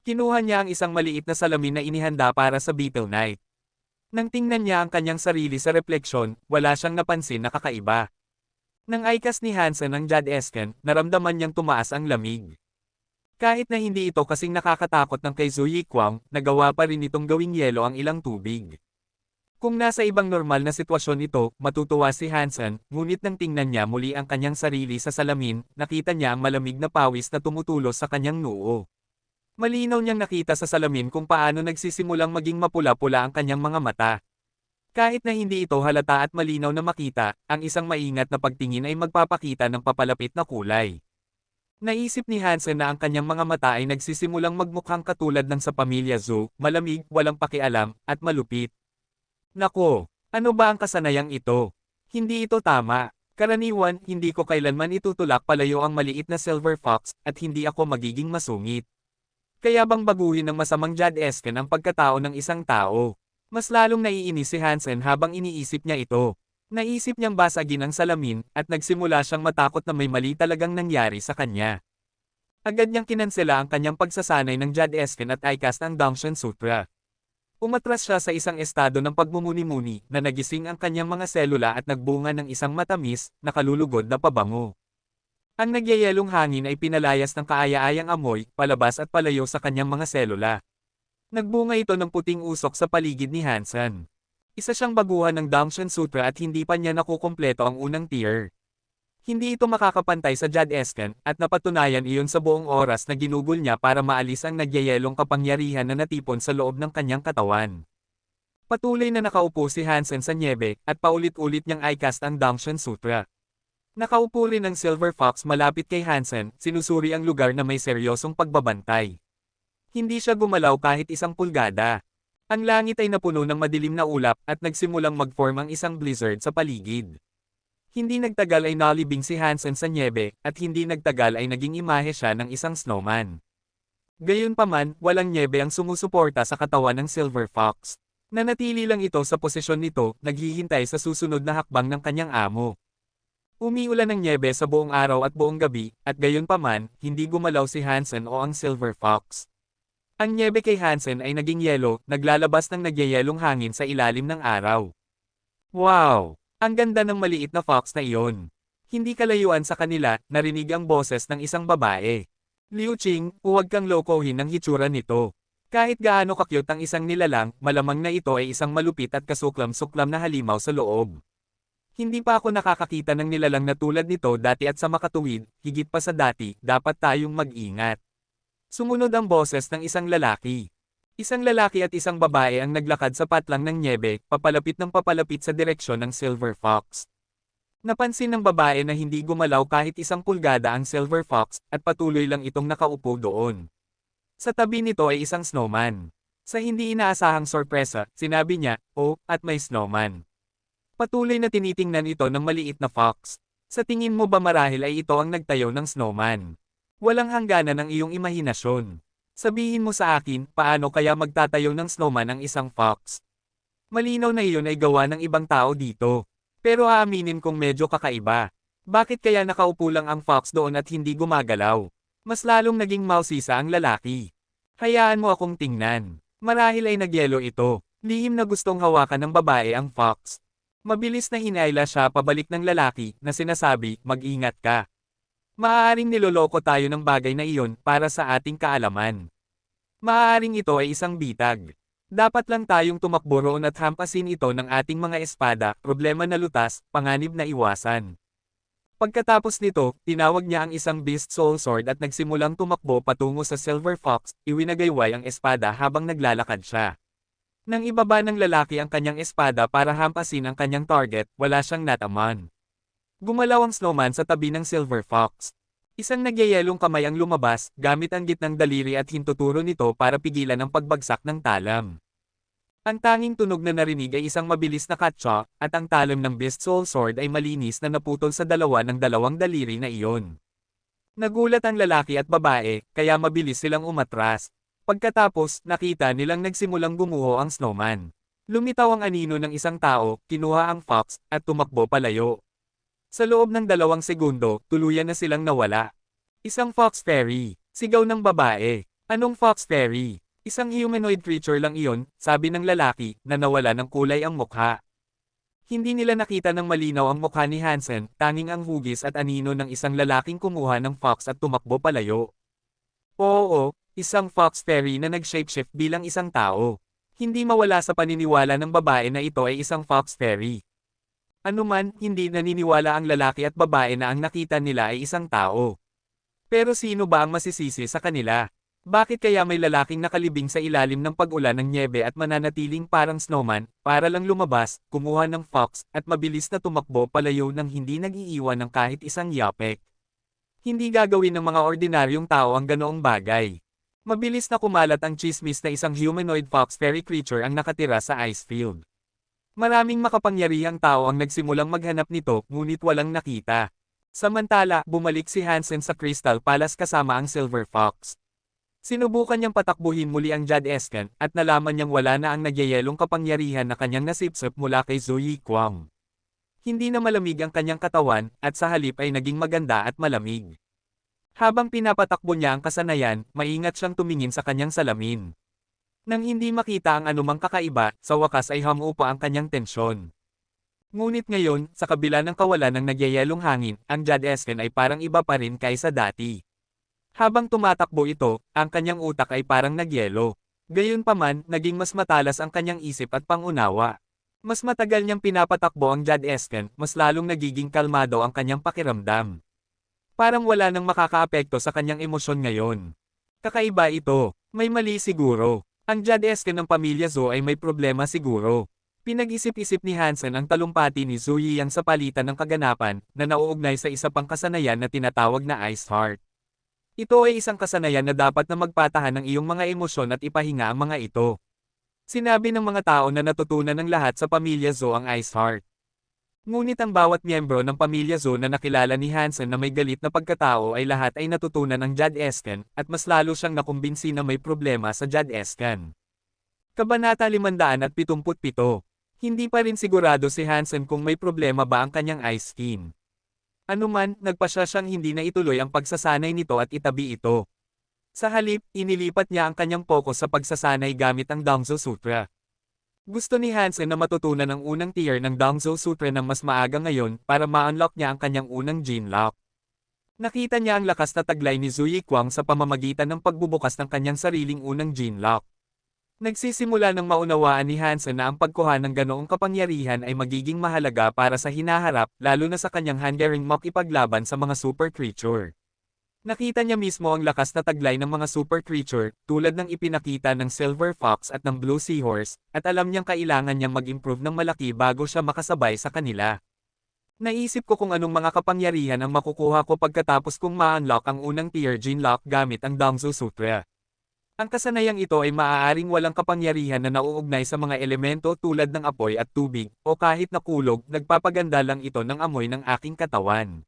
Kinuha niya ang isang maliit na salamin na inihanda para sa Beetle Knight. Nang tingnan niya ang kanyang sarili sa refleksyon, wala siyang napansin na kakaiba. Nang aikas ni Hansen ang Jad-eskan, naramdaman niyang tumaas ang lamig. Kahit na hindi ito kasing nakakatakot ng kay Zhu Yikwang, nagawa pa rin itong gawing yelo ang ilang tubig. Kung nasa ibang normal na sitwasyon ito, matutuwa si Hansen, ngunit nang tingnan niya muli ang kanyang sarili sa salamin, nakita niya ang malamig na pawis na tumutulos sa kanyang noo. Malinaw niyang nakita sa salamin kung paano nagsisimulang maging mapula-pula ang kanyang mga mata. Kahit na hindi ito halata at malinaw na makita, ang isang maingat na pagtingin ay magpapakita ng papalapit na kulay. Naisip ni Hansen na ang kanyang mga mata ay nagsisimulang magmukhang katulad ng sa pamilya Zhou, malamig, walang pakialam, at malupit. Nako, ano ba ang kasanayang ito? Hindi ito tama. Karaniwan, hindi ko kailanman itutulak palayo ang maliit na Silver Fox, at hindi ako magiging masungit. Kaya bang baguhin ng masamang Jad-eskan ang pagkatao ng isang tao? Mas lalong naiinis si Hansen habang iniisip niya ito. Naisip niyang basagin ang salamin, at nagsimula siyang matakot na may mali talagang nangyari sa kanya. Agad niyang kinansela ang kanyang pagsasanay ng Jad-eskan at iCast ang Dangshan Sutra. Umatras siya sa isang estado ng pagmumuni-muni na nagising ang kanyang mga selula at nagbunga ng isang matamis, nakalulugod na pabango. Ang nagyayelong hangin ay pinalayas ng kaaya-ayang amoy, palabas at palayo sa kanyang mga selula. Nagbunga ito ng puting usok sa paligid ni Hansen. Isa siyang baguhan ng Dangshan Sutra at hindi pa niya nakukumpleto ang unang tier. Hindi ito makakapantay sa Jad-eskan, at napatunayan iyon sa buong oras na ginugol niya para maalis ang nagyayelong kapangyarihan na natipon sa loob ng kanyang katawan. Patuloy na nakaupo si Hansen sa nyebe, at paulit-ulit niyang iCast ang Dangshan Sutra. Nakaupo rin ang Silver Fox malapit kay Hansen, sinusuri ang lugar na may seryosong pagbabantay. Hindi siya gumalaw kahit isang pulgada. Ang langit ay napuno ng madilim na ulap, at nagsimulang mag-form ang isang blizzard sa paligid. Hindi nagtagal ay nalibing si Hansen sa nyebe, at hindi nagtagal ay naging imahe siya ng isang snowman. Gayunpaman, walang nyebe ang sumusuporta sa katawan ng Silver Fox. Nanatili lang ito sa posisyon nito, naghihintay sa susunod na hakbang ng kanyang amo. Umiulan ng nyebe sa buong araw at buong gabi, at gayunpaman, hindi gumalaw si Hansen o ang Silver Fox. Ang nyebe kay Hansen ay naging yelo, naglalabas ng nagyayelong hangin sa ilalim ng araw. Wow! Ang ganda ng maliit na fox na iyon. Hindi kalayuan sa kanila, narinig ang boses ng isang babae. Liu Qing, huwag kang lokohin ng hitsura nito. Kahit gaano kakyut ang isang nilalang, malamang na ito ay isang malupit at kasuklam-suklam na halimaw sa loob. Hindi pa ako nakakakita ng nilalang na tulad nito dati at sa makatuwid, higit pa sa dati, dapat tayong mag-ingat. Sumunod ang boses ng isang lalaki. Isang lalaki at isang babae ang naglakad sa patlang ng nyebe, papalapit ng papalapit sa direksyon ng Silver Fox. Napansin ng babae na hindi gumalaw kahit isang pulgada ang Silver Fox, at patuloy lang itong nakaupo doon. Sa tabi nito ay isang snowman. Sa hindi inaasahang sorpresa, sinabi niya, "Oh, at may snowman." Patuloy na tinitingnan ito ng maliit na fox. Sa tingin mo ba marahil ay ito ang nagtayo ng snowman? Walang hangganan ang iyong imahinasyon. Sabihin mo sa akin, paano kaya magtatayo ng snowman ang isang fox? Malinaw na iyon ay gawa ng ibang tao dito. Pero aaminin kong medyo kakaiba. Bakit kaya nakaupo lang ang fox doon at hindi gumagalaw? Mas lalong naging mausisa ang lalaki. Hayaan mo akong tingnan. Marahil ay nagyelo ito. Lihim na gustong hawakan ng babae ang fox. Mabilis na hinayla siya pabalik ng lalaki na sinasabi, mag-ingat ka. Maaaring niloloko tayo ng bagay na iyon para sa ating kaalaman. Maaaring ito ay isang bitag. Dapat lang tayong tumakbo roon at hampasin ito ng ating mga espada, problema na lutas, panganib na iwasan. Pagkatapos nito, tinawag niya ang isang Beast Soul Sword at nagsimulang tumakbo patungo sa Silver Fox, iwinagayway ang espada habang naglalakad siya. Nang ibaba ng lalaki ang kanyang espada para hampasin ang kanyang target, wala siyang nataman. Gumalaw ang snowman sa tabi ng Silver Fox. Isang nagyayelong kamay ang lumabas, gamit ang gitnang daliri at hintuturo nito para pigilan ang pagbagsak ng talam. Ang tanging tunog na narinig ay isang mabilis na katsa, at ang talam ng Beast Soul Sword ay malinis na naputol sa dalawa ng dalawang daliri na iyon. Nagulat ang lalaki at babae, kaya mabilis silang umatras. Pagkatapos, nakita nilang nagsimulang gumuho ang snowman. Lumitaw ang anino ng isang tao, kinuha ang fox, at tumakbo palayo. Sa loob ng 2 segundo, tuluyan na silang nawala. Isang fox fairy, sigaw ng babae. Anong fox fairy? Isang humanoid creature lang iyon, sabi ng lalaki, na nawala ng kulay ang mukha. Hindi nila nakita ng malinaw ang mukha ni Hansen, tanging ang hugis at anino ng isang lalaking kumuha ng fox at tumakbo palayo. Oo, isang fox fairy na nag-shapeshift bilang isang tao. Hindi mawala sa paniniwala ng babae na ito ay isang fox fairy. Anuman, hindi naniniwala ang lalaki at babae na ang nakita nila ay isang tao. Pero sino ba ang masisisi sa kanila? Bakit kaya may lalaking nakalibing sa ilalim ng pag-ulan ng nyebe at mananatiling parang snowman, para lang lumabas, kumuha ng fox, at mabilis na tumakbo palayo nang hindi nag-iiwan ng kahit isang yapek? Hindi gagawin ng mga ordinaryong tao ang ganoong bagay. Mabilis na kumalat ang chismis na isang humanoid fox fairy creature ang nakatira sa Icefield. Maraming makapangyarihang tao ang nagsimulang maghanap nito, ngunit walang nakita. Samantala, bumalik si Hansen sa Crystal Palace kasama ang Silver Fox. Sinubukan niyang patakbuhin muli ang Jadescan, at nalaman niyang wala na ang nagyayelong kapangyarihan na kanyang nasipsip mula kay Zoe Kwang. Hindi na malamig ang kanyang katawan, at sa halip ay naging maganda at malamig. Habang pinapatakbo niya ang kasanayan, maingat siyang tumingin sa kanyang salamin. Nang hindi makita ang anumang kakaiba, sa wakas ay humupa ang kanyang tensyon. Ngunit ngayon, sa kabila ng kawalan ng nagyayelong hangin, ang Jadescan ay parang iba pa rin kaysa dati. Habang tumatakbo ito, ang kanyang utak ay parang nagyelo. Gayunpaman, naging mas matalas ang kanyang isip at pangunawa. Mas matagal niyang pinapatakbo ang Jadescan, mas lalong nagiging kalmado ang kanyang pakiramdam. Parang wala nang makakaapekto sa kanyang emosyon ngayon. Kakaiba ito, may mali siguro. Ang Jadescan ng pamilya Zhou ay may problema siguro. Pinag-isip-isip ni Hansen ang talumpati ni Zhu Yiyang sa palitan ng kaganapan, na nauugnay sa isa pang kasanayan na tinatawag na Ice Heart. Ito ay isang kasanayan na dapat na magpatahan ng iyong mga emosyon at ipahinga ang mga ito. Sinabi ng mga tao na natutunan ng lahat sa pamilya Zhou ang Ice Heart. Ngunit ang bawat miyembro ng pamilya Zhou na nakilala ni Hansen na may galit na pagkatao ay lahat ay natutunan ng Jadescan, at mas lalo siyang nakumbinsi na may problema sa Jadescan. Kabanata 577. Hindi pa rin sigurado si Hansen kung may problema ba ang kanyang ice skin. Anuman, nagpasya siyang hindi na ituloy ang pagsasanay nito at itabi ito. Sa halip, inilipat niya ang kanyang focus sa pagsasanay gamit ang Dongzhou Sutra. Gusto ni Hansen na matutunan ang unang tier ng Dongzhou Sutra ng mas maaga ngayon para ma-unlock niya ang kanyang unang Jinlock. Nakita niya ang lakas na taglay ni Zhu Yikwang sa pamamagitan ng pagbubukas ng kanyang sariling unang Jinlock. Nagsisimula ng maunawaan ni Hansen na ang pagkuha ng ganoong kapangyarihan ay magiging mahalaga para sa hinaharap, lalo na sa kanyang handering makipaglaban sa mga super creature. Nakita niya mismo ang lakas na taglay ng mga super creature, tulad ng ipinakita ng Silver Fox at ng Blue Seahorse, at alam niyang kailangan niyang mag-improve ng malaki bago siya makasabay sa kanila. Naisip ko kung anong mga kapangyarihan ang makukuha ko pagkatapos kong ma-unlock ang unang tier Jinlock gamit ang Dongzhou Sutra. Ang kasanayang ito ay maaaring walang kapangyarihan na nauugnay sa mga elemento tulad ng apoy at tubig, o kahit na kulog, nagpapaganda lang ito ng amoy ng aking katawan.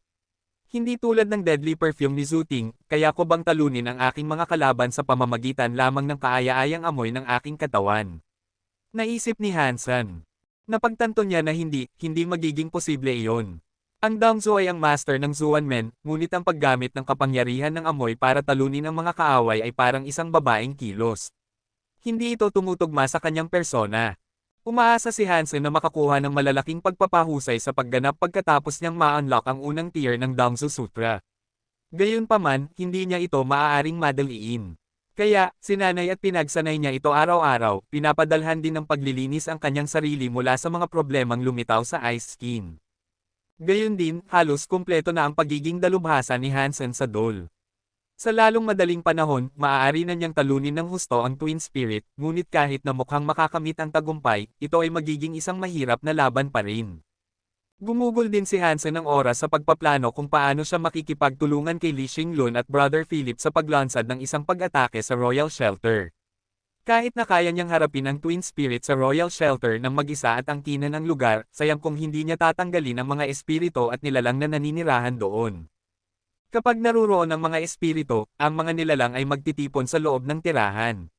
Hindi tulad ng deadly perfume ni Zhu Ting, kaya ko bang talunin ang aking mga kalaban sa pamamagitan lamang ng kaaya-ayang amoy ng aking katawan. Naisip ni Hansen. Napagtanto niya na hindi magiging posible iyon. Ang Dongzhou ay ang master ng Zuanmen, ngunit ang paggamit ng kapangyarihan ng amoy para talunin ang mga kaaway ay parang isang babaeng kilos. Hindi ito tumutugma sa kanyang persona. Umaasa si Hansen na makakuha ng malalaking pagpapahusay sa pagganap pagkatapos niyang ma-unlock ang unang tier ng Dangsu Sutra. Gayunpaman, hindi niya ito maaaring madaliin. Kaya, sinanay at pinagsanay niya ito araw-araw, pinapadalhan din ng paglilinis ang kanyang sarili mula sa mga problemang lumitaw sa ice skin. Gayon din, halos kumpleto na ang pagiging dalubhasa ni Hansen sa Dole. Sa lalong madaling panahon, maaari na niyang talunin ng husto ang Twin Spirit, ngunit kahit na mukhang makakamit ang tagumpay, ito ay magiging isang mahirap na laban pa rin. Gumugol din si Hansen ng oras sa pagpaplano kung paano siya makikipagtulungan kay Li Xinglun at Brother Philip sa paglansad ng isang pag-atake sa Royal Shelter. Kahit na kaya niyang harapin ang Twin Spirit sa Royal Shelter ng mag-isa at angkinan ang lugar, sayang kung hindi niya tatanggalin ang mga espirito at nilalang na naninirahan doon. Kapag naruroon ang mga espirito, ang mga nilalang ay magtitipon sa loob ng tirahan.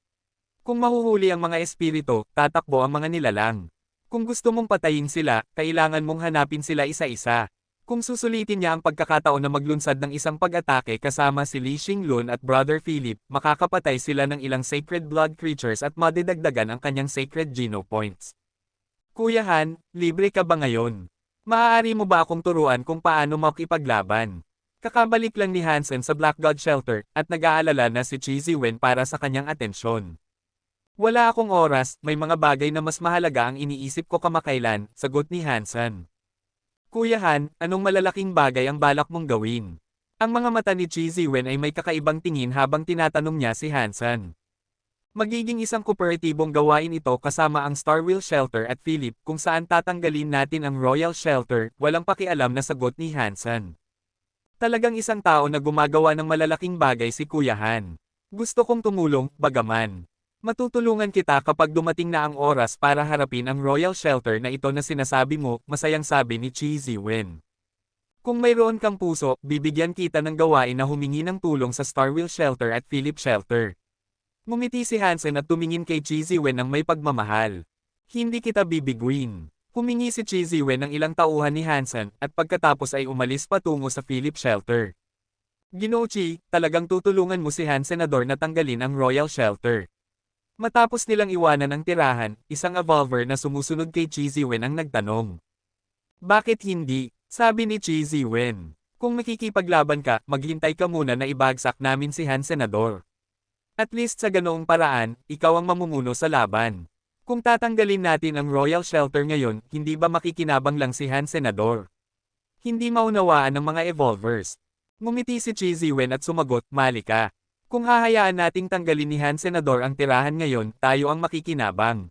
Kung mahuhuli ang mga espirito, tatakbo ang mga nilalang. Kung gusto mong patayin sila, kailangan mong hanapin sila isa-isa. Kung susulitin niya ang pagkakataon na maglunsad ng isang pag-atake kasama si Li Xinglun at Brother Philip, makakapatay sila ng ilang sacred blood creatures at madidagdagan ang kanyang sacred geno points. Kuya Han, libre ka ba ngayon? Maaari mo ba akong turuan kung paano makipaglaban? Kakabalik lang ni Hansen sa Black God Shelter, at nag-aalala na si Chi Ziwen para sa kanyang atensyon. Wala akong oras, may mga bagay na mas mahalaga ang iniisip ko kamakailan, sagot ni Hansen. Kuya Han, anong malalaking bagay ang balak mong gawin? Ang mga mata ni Chi Ziwen ay may kakaibang tingin habang tinatanong niya si Hansen. Magiging isang kooperatibong gawain ito kasama ang Starwheel Shelter at Philip kung saan tatanggalin natin ang Royal Shelter, walang pakialam na sagot ni Hansen. Talagang isang tao na gumagawa ng malalaking bagay si Kuya Han. Gusto kong tumulong, bagaman. Matutulungan kita kapag dumating na ang oras para harapin ang Royal Shelter na ito na sinasabi mo, masayang sabi ni Chi Ziwen. Kung mayroon kang puso, bibigyan kita ng gawain na humingi ng tulong sa Starwheel Shelter at Philip Shelter. Ngumiti si Hansen at tumingin kay Chi Ziwen ng may pagmamahal. Hindi kita bibiguin. Humingi si Chi Ziwen ng ilang tauhan ni Hansen at pagkatapos ay umalis patungo sa Philip Shelter. Ginoo Chi, talagang tutulungan mo si Han Senador na tanggalin ang Royal Shelter. Matapos nilang iwanan ang tirahan, isang evolver na sumusunod kay Chi Ziwen ang nagtanong. Bakit hindi? Sabi ni Chi Ziwen. Kung makikipaglaban ka, maghintay ka muna na ibagsak namin si Han Senador. At least sa ganoong paraan, ikaw ang mamumuno sa laban. Kung tatanggalin natin ang Royal Shelter ngayon, hindi ba makikinabang lang si Han Senador? Hindi maunawaan ng mga evolvers. Ngumiti si Chi Ziwen at sumagot, mali ka. Kung hahayaan nating tanggalin ni Han Senador ang tirahan ngayon, tayo ang makikinabang.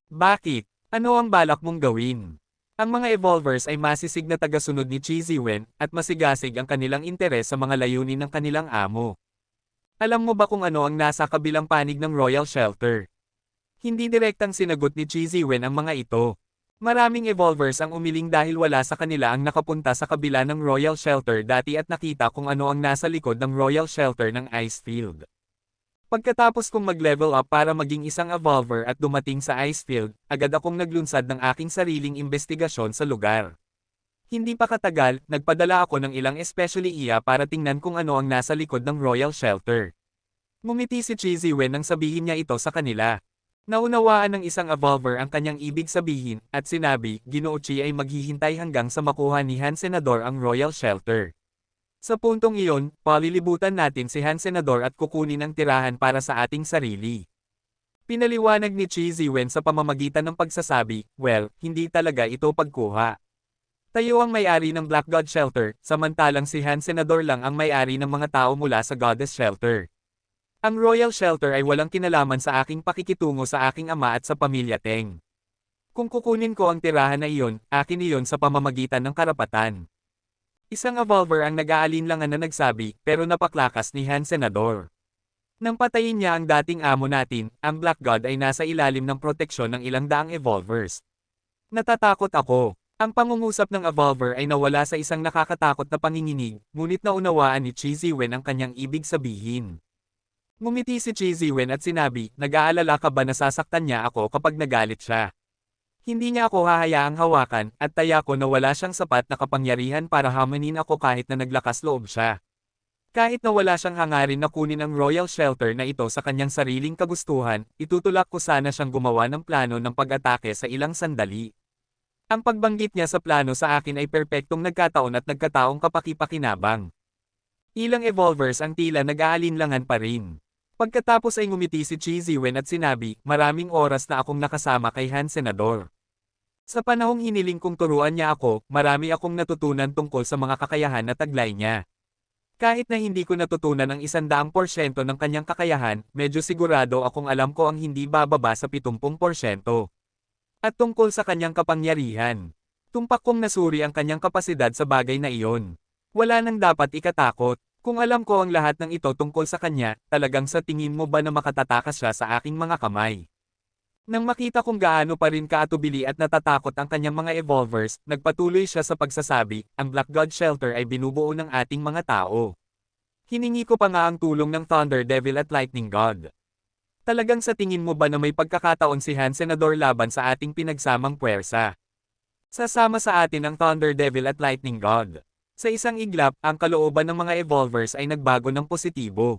Bakit? Ano ang balak mong gawin? Ang mga evolvers ay masisig na tagasunod ni Chi Ziwen, at masigasig ang kanilang interes sa mga layunin ng kanilang amo. Alam mo ba kung ano ang nasa kabilang panig ng Royal Shelter? Hindi direktang sinagot ni Chi Ziwen ang mga ito. Maraming evolvers ang umiling dahil wala sa kanila ang nakapunta sa kabila ng Royal Shelter dati at nakita kung ano ang nasa likod ng Royal Shelter ng Icefield. Pagkatapos kong mag-level up para maging isang evolver at dumating sa Icefield, agad akong naglunsad ng aking sariling investigasyon sa lugar. Hindi pa katagal, nagpadala ako ng ilang especially IA para tingnan kung ano ang nasa likod ng Royal Shelter. Ngumiti si Chi Ziwen nang sabihin niya ito sa kanila. Naunawaan ng isang evolver ang kanyang ibig sabihin, at sinabi, Ginoo Chi ay maghihintay hanggang sa makuha ni Han Senador ang Royal Shelter. Sa puntong iyon, palilibutan natin si Han Senador at kukunin ang tirahan para sa ating sarili. Pinaliwanag ni Chi Ziwen sa pamamagitan ng pagsasabi, well, hindi talaga ito pagkuha. Tayo ang may-ari ng Black God Shelter, samantalang si Han Senador lang ang may-ari ng mga tao mula sa Goddess Shelter. Ang Royal Shelter ay walang kinalaman sa aking pakikitungo sa aking ama at sa pamilya Teng. Kung kukunin ko ang tirahan na iyon, akin iyon sa pamamagitan ng karapatan. Isang evolver ang nag-aalinlangan na nagsabi, pero napaklakas ni Han Senador. Nang patayin niya ang dating amo natin, ang Black God ay nasa ilalim ng proteksyon ng ilang daang evolvers. Natatakot ako. Ang pangungusap ng evolver ay nawala sa isang nakakatakot na panginginig, ngunit naunawaan ni Chi Ziwen ang kanyang ibig sabihin. Ngumiti si Chi Ziwen at sinabi, nag-aalala ka ba na sasaktan niya ako kapag nagalit siya? Hindi niya ako hahayaang hawakan, at taya ko na wala siyang sapat na kapangyarihan para hamanin ako kahit na naglakas loob siya. Kahit na wala siyang hangarin na kunin ang royal shelter na ito sa kanyang sariling kagustuhan, itutulak ko sana siyang gumawa ng plano ng pag-atake sa ilang sandali. Ang pagbanggit niya sa plano sa akin ay perpektong nagkataon at nagkataong kapaki-pakinabang. Ilang evolvers ang tila nag-aalinlangan pa rin. Pagkatapos ay ngumiti si Chi Ziwen at sinabi, maraming oras na akong nakasama kay Han Senador. Sa panahong hiniling kong turuan niya ako, marami akong natutunan tungkol sa mga kakayahan na taglay niya. Kahit na hindi ko natutunan ang 100% ng kanyang kakayahan, medyo sigurado akong alam ko ang hindi bababa sa 70%. At tungkol sa kanyang kapangyarihan. Tumpak kong nasuri ang kanyang kapasidad sa bagay na iyon. Wala nang dapat ikatakot. Kung alam ko ang lahat ng ito tungkol sa kanya, talagang sa tingin mo ba na makatatakas siya sa aking mga kamay? Nang makita kung gaano pa rin kaatubili at natatakot ang kanyang mga evolvers, nagpatuloy siya sa pagsasabi, ang Black God Shelter ay binubuo ng ating mga tao. Hiningi ko pa nga ang tulong ng Thunder Devil at Lightning God. Talagang sa tingin mo ba na may pagkakataon si Han Senador laban sa ating pinagsamang puwersa? Sasama sa atin ang Thunder Devil at Lightning God. Sa isang iglap, ang kalooban ng mga evolvers ay nagbago ng positibo.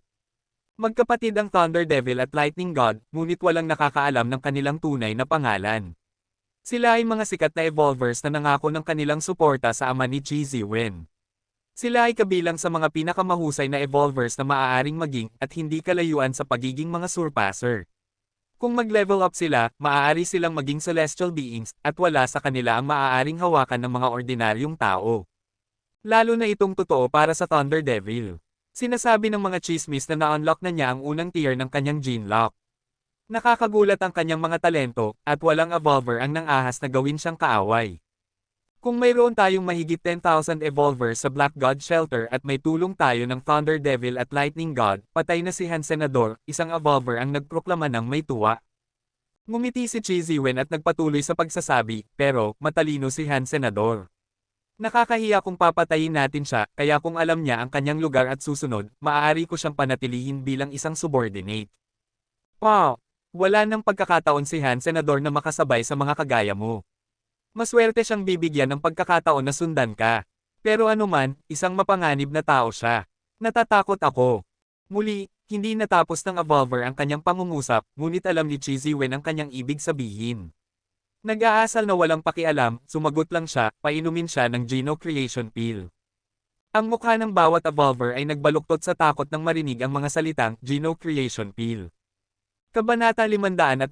Magkapatid ang Thunder Devil at Lightning God, ngunit walang nakakaalam ng kanilang tunay na pangalan. Sila ay mga sikat na evolvers na nangako ng kanilang suporta sa ama ni Chi Ziwen. Sila ay kabilang sa mga pinakamahusay na evolvers na maaaring maging at hindi kalayuan sa pagiging mga surpasser. Kung mag-level up sila, maaari silang maging celestial beings, at wala sa kanila ang maaaring hawakan ng mga ordinaryong tao. Lalo na itong totoo para sa Thunder Devil. Sinasabi ng mga chismis na na-unlock na niya ang unang tier ng kanyang gene lock. Nakakagulat ang kanyang mga talento, at walang evolver ang nang-ahas na gawin siyang kaaway. Kung mayroon tayong mahigit 10,000 evolvers sa Black God Shelter at may tulong tayo ng Thunder Devil at Lightning God, patay na si Han Senador, isang evolver ang nagproklama ng may tuwa. Ngumiti si Chi Ziwen at nagpatuloy sa pagsasabi, pero, matalino si Han Senador. Nakakahiya kung papatayin natin siya, kaya kung alam niya ang kanyang lugar at susunod, maaari ko siyang panatilihin bilang isang subordinate. Wow! Wala nang pagkakataon si Han Senador na makasabay sa mga kagaya mo. Maswerte siyang bibigyan ng pagkakataon na sundan ka. Pero anuman, isang mapanganib na tao siya. Natatakot ako. Muli, hindi natapos ng evolver ang kanyang pangungusap, ngunit alam ni Chi Ziwen ang kanyang ibig sabihin. Nag-aasal na walang pakialam, sumagot lang siya, painumin siya ng Geno Creation Pill. Ang mukha ng bawat evolver ay nagbaluktot sa takot nang marinig ang mga salitang Geno Creation Pill. Kabanata 578.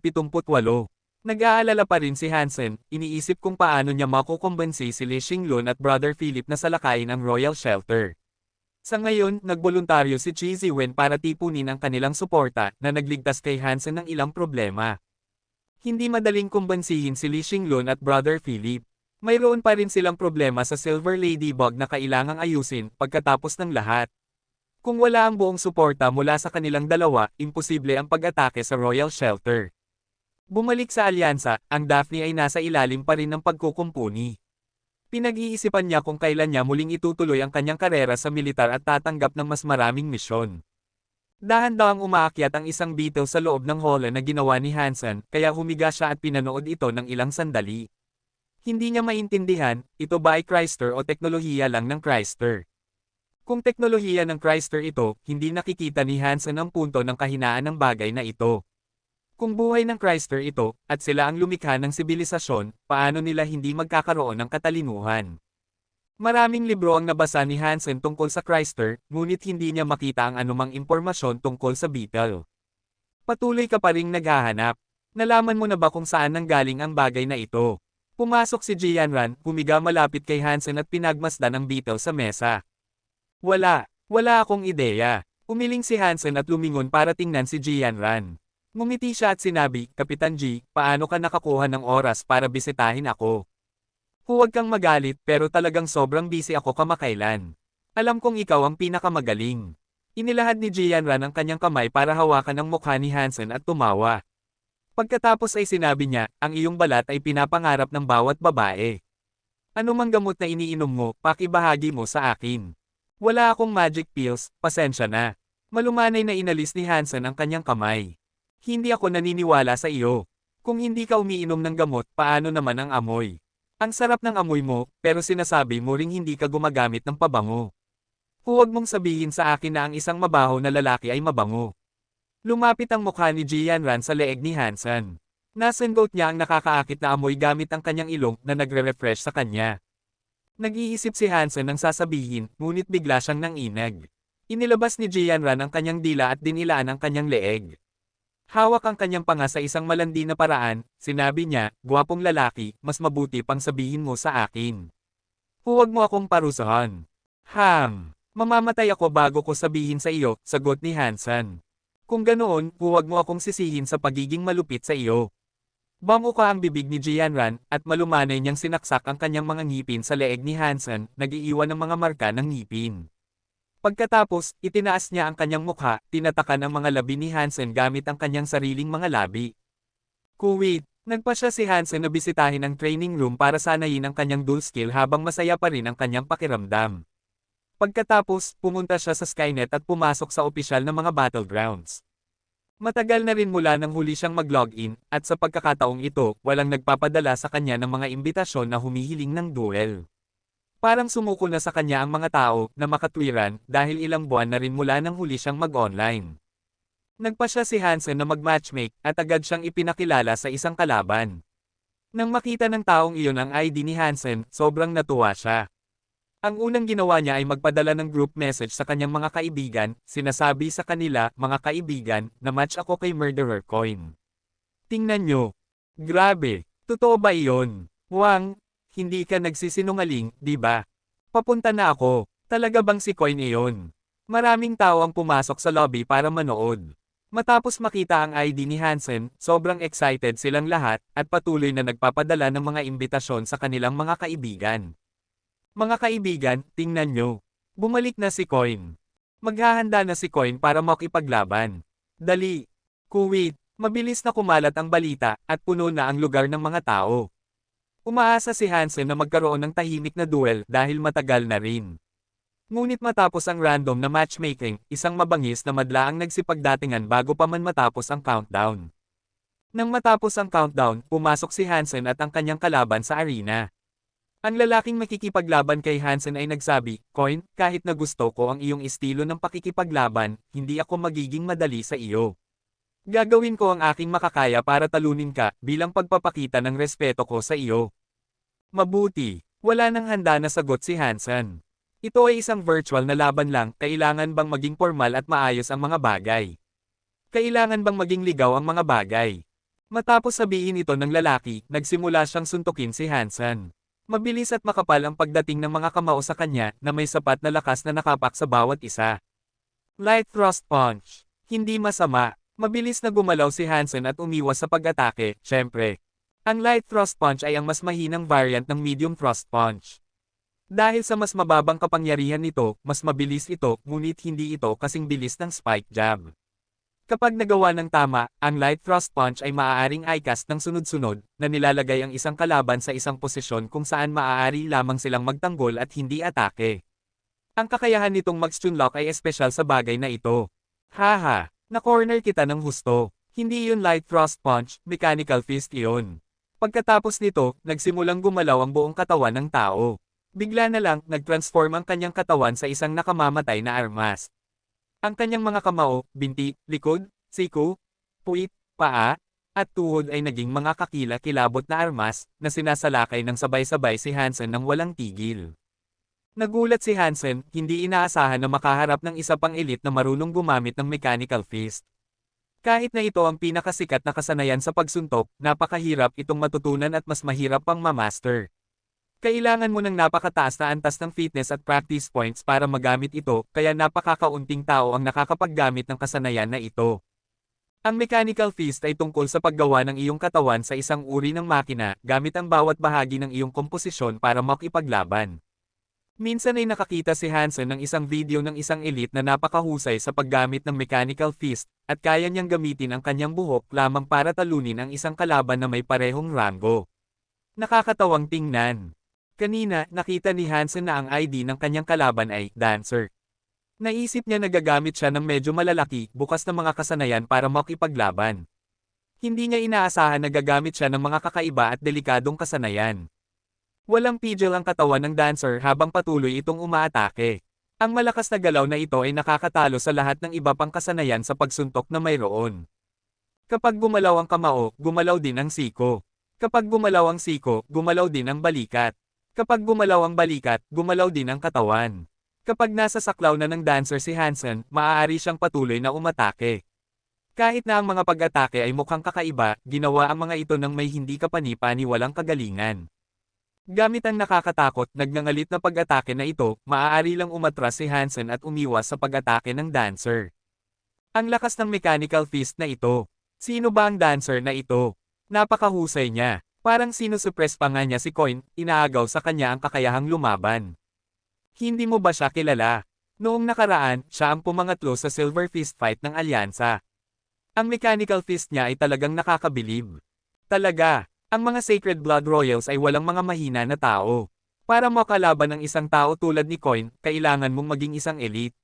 Nag-aalala pa rin si Hansen, iniisip kung paano niya makukumbensi si Li Xinglun at Brother Philip na salakayin ang Royal Shelter. Sa ngayon, nagboluntaryo si Chi Ziwen para tipunin ang kanilang suporta na nagligtas kay Hansen ng ilang problema. Hindi madaling kumbansihin si Li Xinglun at Brother Philip. Mayroon pa rin silang problema sa Silver Ladybug na kailangang ayusin pagkatapos ng lahat. Kung wala ang buong suporta mula sa kanilang dalawa, imposible ang pag-atake sa Royal Shelter. Bumalik sa alyansa, ang Daphne ay nasa ilalim pa rin ng pagkukumpuni. Pinag-iisipan niya kung kailan niya muling itutuloy ang kanyang karera sa militar at tatanggap ng mas maraming misyon. Dahan-dahang umaakyat ang isang beetle sa loob ng hole na ginawa ni Hansen, kaya humiga siya at pinanood ito ng ilang sandali. Hindi niya maintindihan, ito ba ay Chrysler o teknolohiya lang ng Chrysler. Kung teknolohiya ng Chrysler ito, hindi nakikita ni Hansen ang punto ng kahinaan ng bagay na ito. Kung buhay ng Chrysler ito, at sila ang lumikha ng sibilisasyon, paano nila hindi magkakaroon ng katalinuhan? Maraming libro ang nabasa ni Hansen tungkol sa Chrysler, ngunit hindi niya makita ang anumang impormasyon tungkol sa Beetle. Patuloy ka pa ring naghahanap. Nalaman mo na ba kung saan nanggaling ang bagay na ito? Pumasok si Jianran, humiga malapit kay Hansen at pinagmasdan ang Beetle sa mesa. Wala akong ideya. Umiling si Hansen at lumingon para tingnan si Jianran. Ngumiti siya at sinabi, Kapitan Ji, paano ka nakakuha ng oras para bisitahin ako? Huwag kang magalit, pero talagang sobrang busy ako kamakailan. Alam kong ikaw ang pinakamagaling. Inilahad ni Jianran ang kanyang kamay para hawakan ang mukha ni Hansen at tumawa. Pagkatapos ay sinabi niya, ang iyong balat ay pinapangarap ng bawat babae. Anumang gamot na iniinom mo, pakibahagi mo sa akin. Wala akong magic pills, pasensya na. Malumanay na inalis ni Hansen ang kanyang kamay. Hindi ako naniniwala sa iyo. Kung hindi ka umiinom ng gamot, paano naman ang amoy? Ang sarap ng amoy mo, pero sinasabi mo ring hindi ka gumagamit ng pabango. Huwag mong sabihin sa akin na ang isang mabaho na lalaki ay mabango. Lumapit ang mukha ni Jianran sa leeg ni Hansen. Nasengot niya ang nakakaakit na amoy gamit ang kanyang ilong na nagre-refresh sa kanya. Nag-iisip si Hansen ng sasabihin, ngunit bigla siyang nanginag. Inilabas ni Jianran ang kanyang dila at dinilaan ang kanyang leeg. Hawak ang kanyang panga sa isang malandi na paraan, sinabi niya, "Gwapong lalaki, mas mabuti pang sabihin mo sa akin. Huwag mo akong parusahan." Mamamatay ako bago ko sabihin sa iyo, sagot ni Hansen. Kung ganoon, huwag mo akong sisihin sa pagiging malupit sa iyo. Bamuka ang bibig ni Jianran, at malumanay niyang sinaksak ang kanyang mga ngipin sa leeg ni Hansen, nag-iiwan ng mga marka ng ngipin. Pagkatapos, itinaas niya ang kanyang mukha, tinatakan ang mga labi ni Hansen gamit ang kanyang sariling mga labi. Kuwait, nagpa siya si Hansen na bisitahin ang training room para sanayin ang kanyang dual skill habang masaya pa rin ang kanyang pakiramdam. Pagkatapos, pumunta siya sa Skynet at pumasok sa opisyal na mga battlegrounds. Matagal na rin mula nang huli siyang mag-login, at sa pagkakataong ito, walang nagpapadala sa kanya ng mga imbitasyon na humihiling ng duel. Parang sumuko na sa kanya ang mga tao na makatwiran dahil ilang buwan na rin mula nang huli siyang mag-online. Nagpa siya si Hansen na mag-matchmake at agad siyang ipinakilala sa isang kalaban. Nang makita ng taong iyon ang ID ni Hansen, sobrang natuwa siya. Ang unang ginawa niya ay magpadala ng group message sa kanyang mga kaibigan, sinasabi sa kanila, "Mga kaibigan, na-match ako kay Murderer Coin. Tingnan nyo. Grabe, totoo ba iyon? Wang, hindi ka nagsisinungaling, di ba? Papunta na ako. Talaga bang si Coin iyon?" Maraming tao ang pumasok sa lobby para manood. Matapos makita ang ID ni Hansen, sobrang excited silang lahat, at patuloy na nagpapadala ng mga imbitasyon sa kanilang mga kaibigan. Mga kaibigan, tingnan nyo. Bumalik na si Coin. Maghahanda na si Coin para makipaglaban. Dali. Kuwait, mabilis na kumalat ang balita, at puno na ang lugar ng mga tao. Umaasa si Hansen na magkaroon ng tahimik na duel dahil matagal na rin. Ngunit matapos ang random na matchmaking, isang mabangis na madla ang nagsipagdatingan bago pa man matapos ang countdown. Nang matapos ang countdown, pumasok si Hansen at ang kanyang kalaban sa arena. Ang lalaking makikipaglaban kay Hansen ay nagsabi, "Coin, kahit na gusto ko ang iyong estilo ng pakikipaglaban, hindi ako magiging madali sa iyo. Gagawin ko ang aking makakaya para talunin ka, bilang pagpapakita ng respeto ko sa iyo." Mabuti, wala nang handa na sagot si Hansen. Ito ay isang virtual na laban lang, kailangan bang maging formal at maayos ang mga bagay? Kailangan bang maging ligaw ang mga bagay? Matapos sabihin ito ng lalaki, nagsimula siyang suntukin si Hansen. Mabilis at makapal ang pagdating ng mga kamao sa kanya na may sapat na lakas na nakapak sa bawat isa. Light thrust punch. Hindi masama. Mabilis na gumalaw si Hansen at umiwas sa pag-atake, syempre. Ang light thrust punch ay ang mas mahinang variant ng medium thrust punch. Dahil sa mas mababang kapangyarihan nito, mas mabilis ito, ngunit hindi ito kasing bilis ng spike jab. Kapag nagawa ng tama, ang light thrust punch ay maaaring i-cast ng sunod-sunod, na nilalagay ang isang kalaban sa isang posisyon kung saan maaari lamang silang magtanggol at hindi atake. Ang kakayahan nitong mag-stunlock ay espesyal sa bagay na ito. Haha, na-corner kita ng husto. Hindi yun light thrust punch, mechanical fist iyon. Pagkatapos nito, nagsimulang gumalaw ang buong katawan ng tao. Bigla na lang, nag-transform ang kanyang katawan sa isang nakamamatay na armas. Ang kanyang mga kamao, binti, likod, siku, puwit, paa, at tuhod ay naging mga kakila-kilabot na armas, na sinasalakay ng sabay-sabay si Hansen nang walang tigil. Nagulat si Hansen, hindi inaasahan na makaharap ng isa pang elite na marunong gumamit ng mechanical fist. Kahit na ito ang pinakasikat na kasanayan sa pagsuntok, napakahirap itong matutunan at mas mahirap pang ma-master. Kailangan mo ng napakataas na antas ng fitness at practice points para magamit ito, kaya napakakaunting tao ang nakakapaggamit ng kasanayan na ito. Ang mechanical fist ay tungkol sa paggawa ng iyong katawan sa isang uri ng makina, gamit ang bawat bahagi ng iyong komposisyon para makipaglaban. Minsan ay nakakita si Hansen ng isang video ng isang elite na napakahusay sa paggamit ng mechanical fist, at kaya niyang gamitin ang kanyang buhok lamang para talunin ang isang kalaban na may parehong rango. Nakakatawang tingnan. Kanina, nakita ni Hansen na ang ID ng kanyang kalaban ay Dancer. Naisip niya na gagamit siya ng medyo malalaki, bukas na mga kasanayan para makipaglaban. Hindi niya inaasahan na gagamit siya ng mga kakaiba at delikadong kasanayan. Walang pigil ang katawan ng Dancer habang patuloy itong umaatake. Ang malakas na galaw na ito ay nakakatalo sa lahat ng iba pang kasanayan sa pagsuntok na mayroon. Kapag gumalaw ang kamao, gumalaw din ang siko. Kapag gumalaw ang siko, gumalaw din ang balikat. Kapag gumalaw ang balikat, gumalaw din ang katawan. Kapag nasa saklaw na ng dancer si Hansen, maaari siyang patuloy na umatake. Kahit na ang mga pag-atake ay mukhang kakaiba, ginawa ang mga ito ng may hindi kapani-paniwalang kagalingan. Gamit ang nakakatakot, nagngangalit na pag-atake na ito, maaari lang umatras si Hansen at umiwas sa pag-atake ng dancer. Ang lakas ng mechanical fist na ito. Sino ba ang dancer na ito? Napakahusay niya. Parang sinusuppress pa nga niya si Coin, inaagaw sa kanya ang kakayahang lumaban. Hindi mo ba siya kilala? Noong nakaraan, siya ang pumangatlo sa Silver Fist fight ng Alyansa. Ang mechanical fist niya ay talagang nakakabilib. Talaga. Ang mga Sacred Blood Royals ay walang mga mahina na tao. Para makalaban ng isang tao tulad ni Coin, kailangan mong maging isang elite.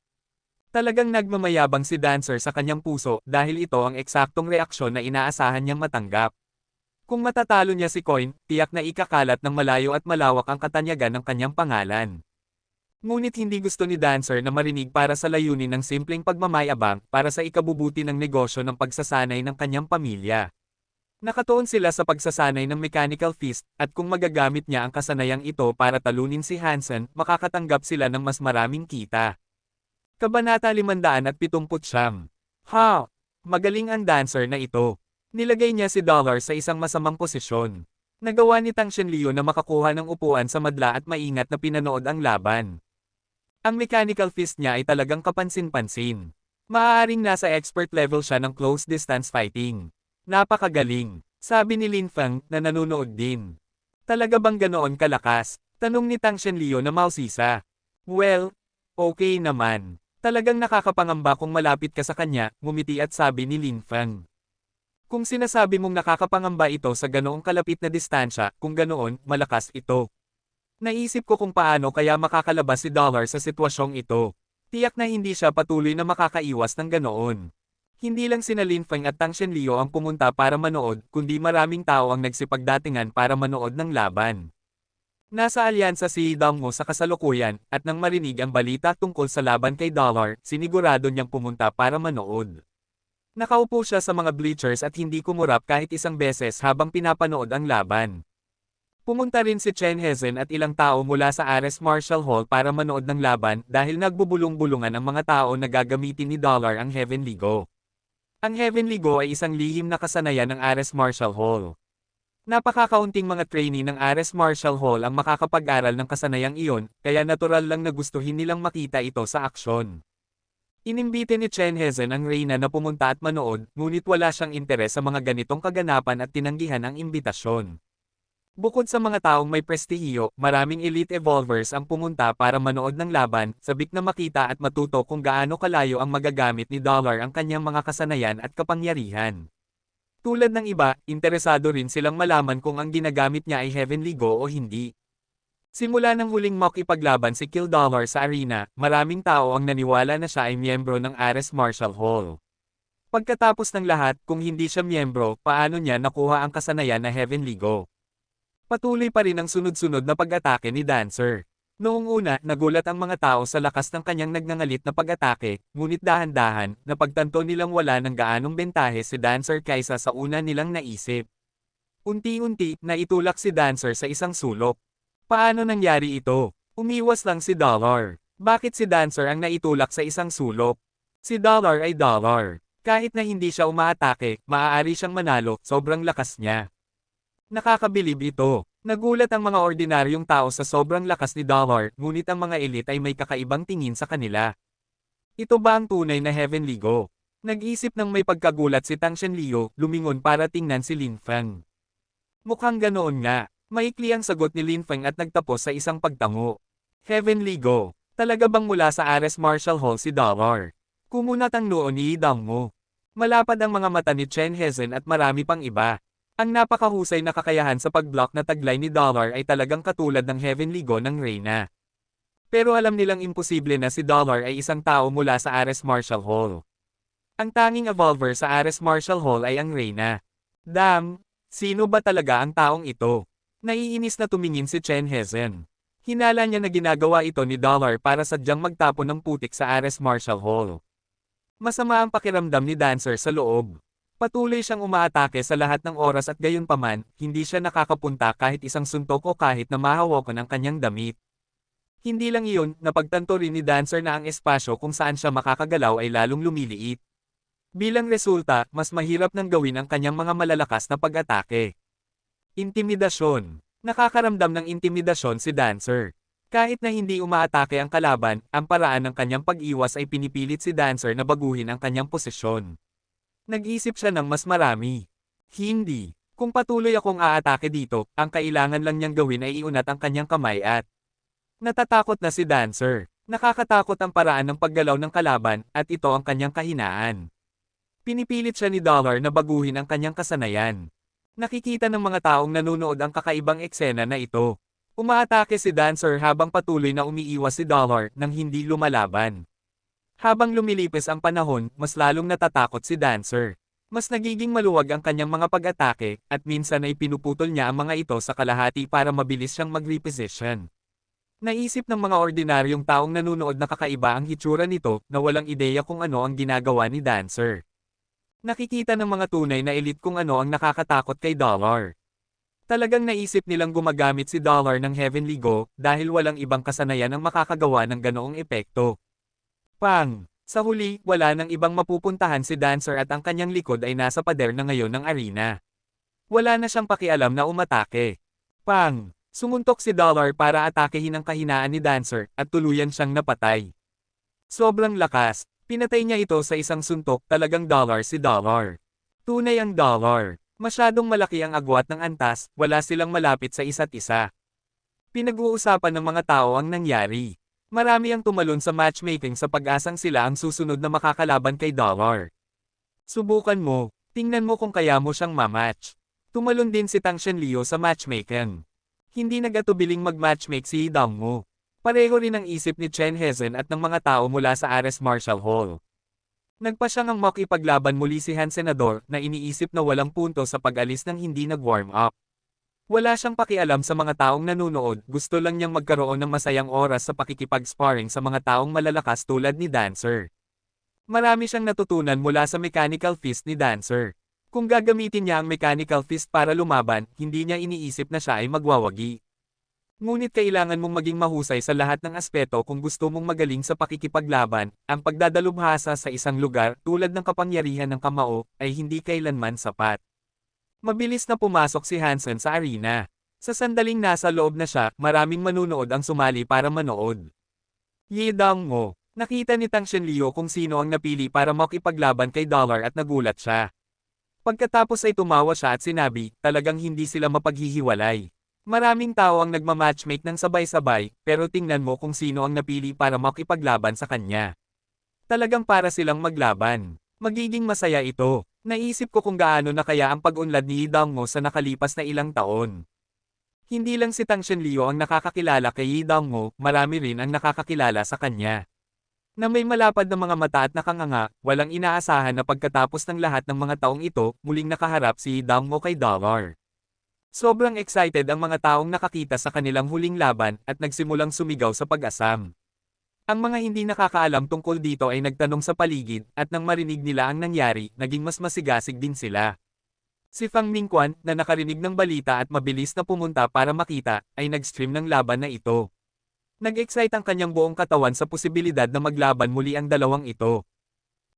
Talagang nagmamayabang si Dancer sa kanyang puso dahil ito ang eksaktong reaksyon na inaasahan niyang matanggap. Kung matatalo niya si Coin, tiyak na ikakalat ng malayo at malawak ang katanyagan ng kanyang pangalan. Ngunit hindi gusto ni Dancer na marinig para sa layunin ng simpleng pagmamayabang para sa ikabubuti ng negosyo ng pagsasanay ng kanyang pamilya. Nakatuon sila sa pagsasanay ng mechanical fist, at kung magagamit niya ang kasanayang ito para talunin si Hansen, makakatanggap sila ng mas maraming kita. Kabanata 579. Ha! Magaling ang dancer na ito. Nilagay niya si Dollar sa isang masamang posisyon. Nagawa ni Tang Shenleo na makakuha ng upuan sa madla at maingat na pinanood ang laban. Ang mechanical fist niya ay talagang kapansin-pansin. Maaaring nasa expert level siya ng close distance fighting. Napakagaling, sabi ni Lin Feng na nanonood din. Talaga bang ganoon kalakas? Tanong ni Tang Shenleo na mausisa. Well, okay naman. Talagang nakakapangamba kung malapit ka sa kanya, ngumiti at sabi ni Lin Feng. Kung sinasabi mong nakakapangamba ito sa ganoong kalapit na distansya, kung ganoon, malakas ito. Naisip ko kung paano kaya makakalabas si Dollar sa sitwasyong ito. Tiyak na hindi siya patuloy na makakaiwas ng ganoon. Hindi lang sina Lin Feng at Tang Shenleo ang pumunta para manood, kundi maraming tao ang nagsipagdatingan para manood ng laban. Nasa alyansa si Dongmo sa kasalukuyan, at nang marinig ang balita tungkol sa laban kay Dollar, sinigurado niyang pumunta para manood. Nakaupo siya sa mga bleachers at hindi kumurap kahit isang beses habang pinapanood ang laban. Pumunta rin si Chen Hezen at ilang tao mula sa Ares Martial Hall para manood ng laban dahil nagbubulong-bulungan ang mga tao na gagamitin ni Dollar ang Heavenly Go. Ang Heavenly Go ay isang lihim na kasanayan ng Ares Martial Hall. Napakakaunting mga trainee ng Ares Martial Hall ang makakapag-aral ng kasanayang iyon, kaya natural lang na gustuhin nilang makita ito sa aksyon. Inimbite ni Chen Hezen ang Reyna na pumunta at manood, ngunit wala siyang interes sa mga ganitong kaganapan at tinanggihan ang imbitasyon. Bukod sa mga taong may prestihiyo, maraming elite evolvers ang pumunta para manood ng laban, sabik na makita at matuto kung gaano kalayo ang magagamit ni Dollar ang kanyang mga kasanayan at kapangyarihan. Tulad ng iba, interesado rin silang malaman kung ang ginagamit niya ay Heavenly Go o hindi. Simula ng huling mock ipaglaban si Kill Dollar sa arena, maraming tao ang naniwala na siya ay miyembro ng Ares Martial Hall. Pagkatapos ng lahat, kung hindi siya miyembro, paano niya nakuha ang kasanayan na Heavenly Go? Patuloy pa rin ang sunod-sunod na pag-atake ni Dancer. Noong una, nagulat ang mga tao sa lakas ng kanyang nagngangalit na pag-atake, ngunit dahan-dahan, napagtanto nilang wala ng gaanong bentahe si Dancer kaysa sa una nilang naisip. Unti-unti, naitulak si Dancer sa isang sulok. Paano nangyari ito? Umiwas lang si Dollar. Bakit si Dancer ang naitulak sa isang sulok? Si Dollar ay Dollar. Kahit na hindi siya umaatake, maaari siyang manalo, sobrang lakas niya. Nakakabilib ito. Nagulat ang mga ordinaryong tao sa sobrang lakas ni Dollar, ngunit ang mga elite ay may kakaibang tingin sa kanila. Ito ba ang tunay na Heavenly Go? Nag-isip ng may pagkagulat si Tang Shenleo, lumingon para tingnan si Lin Feng. Mukhang ganoon nga. Maikli ang sagot ni Lin Feng at nagtapos sa isang pagtango. Heavenly Go. Talaga bang mula sa Ares Martial Hall si Dollar? Kumunat ang noo ni Dongmo. Malapad ang mga mata ni Chen Hezen at marami pang iba. Ang napakahusay na kakayahan sa pag-block na taglay ni Dollar ay talagang katulad ng Heavenly Go ng Reyna. Pero alam nilang imposible na si Dollar ay isang tao mula sa Ares Martial Hall. Ang tanging evolver sa Ares Martial Hall ay ang Reyna. Damn! Sino ba talaga ang taong ito? Naiinis na tumingin si Chen Hezen. Hinala niya na ginagawa ito ni Dollar para sadyang magtapon ng putik sa Ares Marshall Hall. Masama ang pakiramdam ni Dancer sa loob. Patuloy siyang umaatake sa lahat ng oras at gayunpaman, hindi siya nakakapunta kahit isang suntok o kahit na mahawakan ang kanyang damit. Hindi lang iyon, napagtanto rin ni Dancer na ang espasyo kung saan siya makakagalaw ay lalong lumiliit. Bilang resulta, mas mahirap nang gawin ang kanyang mga malalakas na pag-atake. Intimidasyon. Nakakaramdam ng intimidasyon si Dancer. Kahit na hindi umaatake ang kalaban, ang paraan ng kanyang pag-iwas ay pinipilit si Dancer na baguhin ang kanyang posisyon. Nag-isip siya ng mas marami. Hindi. Kung patuloy akong aatake dito, ang kailangan lang niyang gawin ay iunat ang kanyang kamay at natatakot na si Dancer. Nakakatakot ang paraan ng paggalaw ng kalaban, at ito ang kanyang kahinaan. Pinipilit siya ni Dollar na baguhin ang kanyang kasanayan. Nakikita ng mga taong nanonood ang kakaibang eksena na ito. Umaatake si Dancer habang patuloy na umiiwas si Dollar nang hindi lumalaban. Habang lumilipis ang panahon, mas lalong natatakot si Dancer. Mas nagiging maluwag ang kanyang mga pag-atake, at minsan ay pinuputol niya ang mga ito sa kalahati para mabilis siyang mag-reposition. Naisip ng mga ordinaryong taong nanonood na kakaiba ang hitsura nito, na walang ideya kung ano ang ginagawa ni Dancer. Nakikita ng mga tunay na elite kung ano ang nakakatakot kay Dollar. Talagang naisip nilang gumagamit si Dollar ng Heavenly Go, dahil walang ibang kasanayan ang makakagawa ng ganoong epekto. Pang! Sa huli, wala nang ibang mapupuntahan si Dancer at ang kanyang likod ay nasa pader na ngayon ng arena. Wala na siyang pakialam na umatake. Pang! Sumuntok si Dollar para atakehin ang kahinaan ni Dancer, at tuluyan siyang napatay. Sobrang lakas, pinatay niya ito sa isang suntok, talagang Dollar si Dollar. Tunay ang Dollar. Masyadong malaki ang agwat ng antas, wala silang malapit sa isa't isa. Pinag-uusapan ng mga tao ang nangyari. Marami ang tumalon sa matchmaking sa pag-asang sila ang susunod na makakalaban kay Dollar. Subukan mo, tingnan mo kung kaya mo siyang mamatch. Tumalon din si Tang Shenleo sa matchmaking. Hindi nag-atubiling mag-matchmake si Dong Mo. Pareho rin ang isip ni Chen Hezhen at ng mga tao mula sa Ares Marshall Hall. Nagpa siyang ang makipaglaban muli si Han Senador na iniisip na walang punto sa pag-alis ng hindi nag-warm up. Wala siyang pakialam sa mga taong nanunood, gusto lang niyang magkaroon ng masayang oras sa pakikipag-sparring sa mga taong malalakas tulad ni Dancer. Marami siyang natutunan mula sa mechanical fist ni Dancer. Kung gagamitin niya ang mechanical fist para lumaban, hindi niya iniisip na siya ay magwawagi. Ngunit kailangan mong maging mahusay sa lahat ng aspeto kung gusto mong magaling sa pakikipaglaban. Ang pagdadalubhasa sa isang lugar, tulad ng kapangyarihan ng kamao, ay hindi kailanman sapat. Mabilis na pumasok si Hansen sa arena. Sa sandaling nasa loob na siya, maraming manunood ang sumali para manood. Ye Dong Mo. Nakita ni Tang Shenleo kung sino ang napili para makipaglaban kay Dollar at nagulat siya. Pagkatapos ay tumawa siya at sinabi, talagang hindi sila mapaghihiwalay. Maraming tao ang nagmamatchmake ng sabay-sabay, pero tingnan mo kung sino ang napili para makipaglaban sa kanya. Talagang para silang maglaban. Magiging masaya ito. Naisip ko kung gaano na kaya ang pag-unlad ni Dong Mo sa nakalipas na ilang taon. Hindi lang si Tang Shenleo ang nakakakilala kay Dong Mo, marami rin ang nakakakilala sa kanya. Na may malapad na mga mata at nakanganga, walang inaasahan na pagkatapos ng lahat ng mga taong ito, muling nakaharap si Dong Mo kay Dollar. Sobrang excited ang mga taong nakakita sa kanilang huling laban at nagsimulang sumigaw sa pag-asam. Ang mga hindi nakakaalam tungkol dito ay nagtanong sa paligid at nang marinig nila ang nangyari, naging mas masigasig din sila. Si Fang Mingquan, na nakarinig ng balita at mabilis na pumunta para makita, ay nag-stream ng laban na ito. Nag-excite ang kanyang buong katawan sa posibilidad na maglaban muli ang dalawang ito.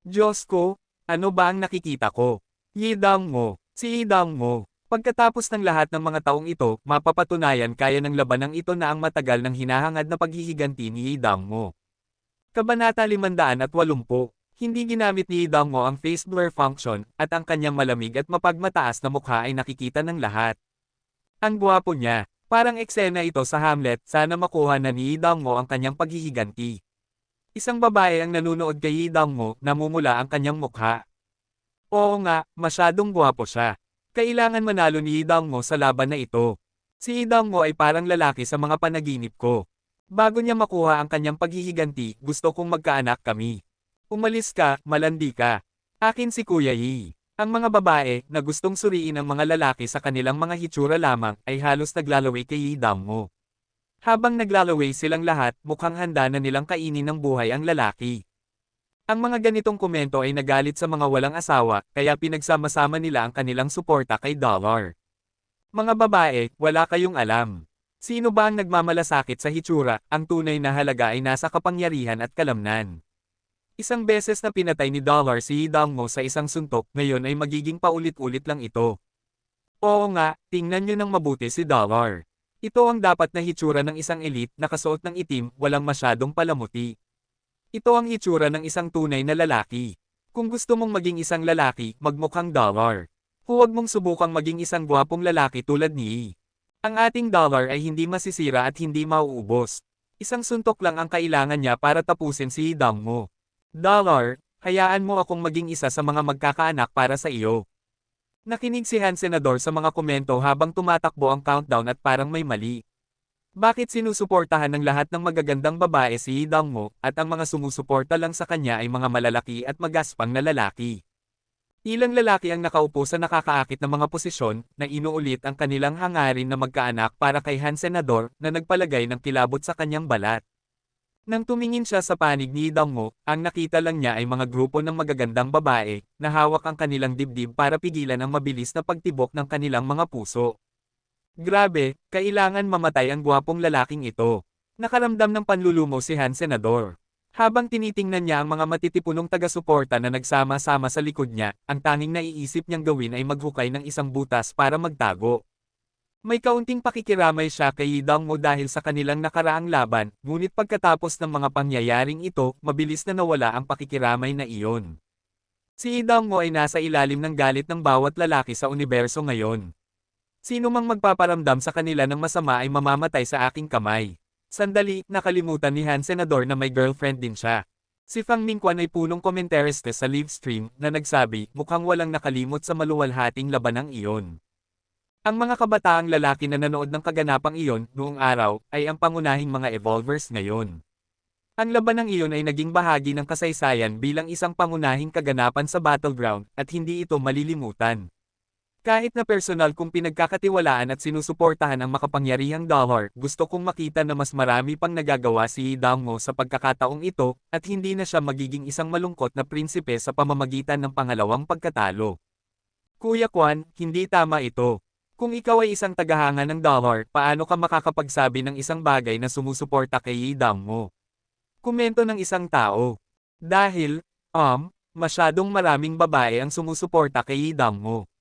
Diyos ko, ano ba ang nakikita ko? Ye Dong Mo, si Ye Dong Mo. Pagkatapos ng lahat ng mga taong ito, mapapatunayan kaya ng labanang ito na ang matagal ng hinahangad na paghihiganti ni Ye Dong Mo. Kabanata 580. Hindi ginamit ni Ye Dong Mo ang face blur function, at ang kanyang malamig at mapagmataas na mukha ay nakikita ng lahat. Ang gwapo niya. Parang eksena ito sa Hamlet, sana makuha na ni Ye Dong Mo ang kanyang paghihiganti. Isang babae ang nanunood kay Ye Dong Mo, namumula ang kanyang mukha. Oo nga, masyadong gwapo siya. Kailangan manalo ni Ye Dong Mo sa laban na ito. Si Ye Dong Mo ay parang lalaki sa mga panaginip ko. Bago niya makuha ang kanyang paghihiganti, gusto kong magkaanak kami. Umalis ka, malandi ka. Akin si Kuya Yi. Ang mga babae, na gustong suriin ang mga lalaki sa kanilang mga hitsura lamang, ay halos naglalaway kay Ye Dong Mo. Habang naglalaway silang lahat, mukhang handa na nilang kainin ng buhay ang lalaki. Ang mga ganitong komento ay nagalit sa mga walang asawa, kaya pinagsama-sama nila ang kanilang suporta kay Dollar. Mga babae, wala kayong alam. Sino ba ang nagmamalasakit sa hitsura? Ang tunay na halaga ay nasa kapangyarihan at kalamnan. Isang beses na pinatay ni Dollar si Dangmo sa isang suntok, ngayon ay magiging paulit-ulit lang ito. Oo nga, tingnan nyo ng mabuti si Dollar. Ito ang dapat na hitsura ng isang elite na kasuot ng itim, walang masyadong palamuti. Ito ang hitsura ng isang tunay na lalaki. Kung gusto mong maging isang lalaki, magmukhang Dollar. Huwag mong subukang maging isang gwapong lalaki tulad ni. Ang ating Dollar ay hindi masisira at hindi mauubos. Isang suntok lang ang kailangan niya para tapusin si Dangmo. Dollar, hayaan mo akong maging isa sa mga magkakaanak para sa iyo. Nakinig si Han Senador sa mga komento habang tumatakbo ang countdown at parang may mali. Bakit sinusuportahan ng lahat ng magagandang babae si Dangmo at ang mga sumusuporta lang sa kanya ay mga malalaki at magaspang na lalaki? Ilang lalaki ang nakaupo sa nakakaakit na mga posisyon na inuulit ang kanilang hangarin na magkaanak para kay Han Senador na nagpalagay ng kilabot sa kanyang balat. Nang tumingin siya sa panig ni Dangmo, ang nakita lang niya ay mga grupo ng magagandang babae na hawak ang kanilang dibdib para pigilan ang mabilis na pagtibok ng kanilang mga puso. Grabe, kailangan mamatay ang gwapong lalaking ito. Nakaramdam ng panlulumo si Han Senador. Habang tinitingnan niya ang mga matitipunong taga-suporta na nagsama-sama sa likod niya, ang tanging naiisip niyang gawin ay maghukay ng isang butas para magtago. May kaunting pakikiramay siya kay Dangmo dahil sa kanilang nakaraang laban, ngunit pagkatapos ng mga pangyayaring ito, mabilis na nawala ang pakikiramay na iyon. Si Dangmo ay nasa ilalim ng galit ng bawat lalaki sa universo ngayon. Sino mang magpaparamdam sa kanila ng masama ay mamamatay sa aking kamay. Sandali, nakalimutan ni Han Senador na may girlfriend din siya. Si Fang Mingquan ay punong komentariste sa live stream na nagsabi, mukhang walang nakalimot sa maluwalhating labanang iyon. Ang mga kabataang lalaki na nanood ng kaganapang iyon noong araw ay ang pangunahing mga evolvers ngayon. Ang labanang iyon ay naging bahagi ng kasaysayan bilang isang pangunahing kaganapan sa battleground at hindi ito malilimutan. Kahit na personal kong pinagkakatiwalaan at sinusuportahan ang makapangyarihang Dollar, gusto kong makita na mas marami pang nagagawa si Dangmo sa pagkakataong ito at hindi na siya magiging isang malungkot na prinsipe sa pamamagitan ng pangalawang pagkatalo. Kuya Kwan, hindi tama ito. Kung ikaw ay isang tagahanga ng Dollar, paano ka makakapagsabi ng isang bagay na sumusuporta kay Dangmo? Komento ng isang tao. Dahil, masyadong maraming babae ang sumusuporta kay Dangmo.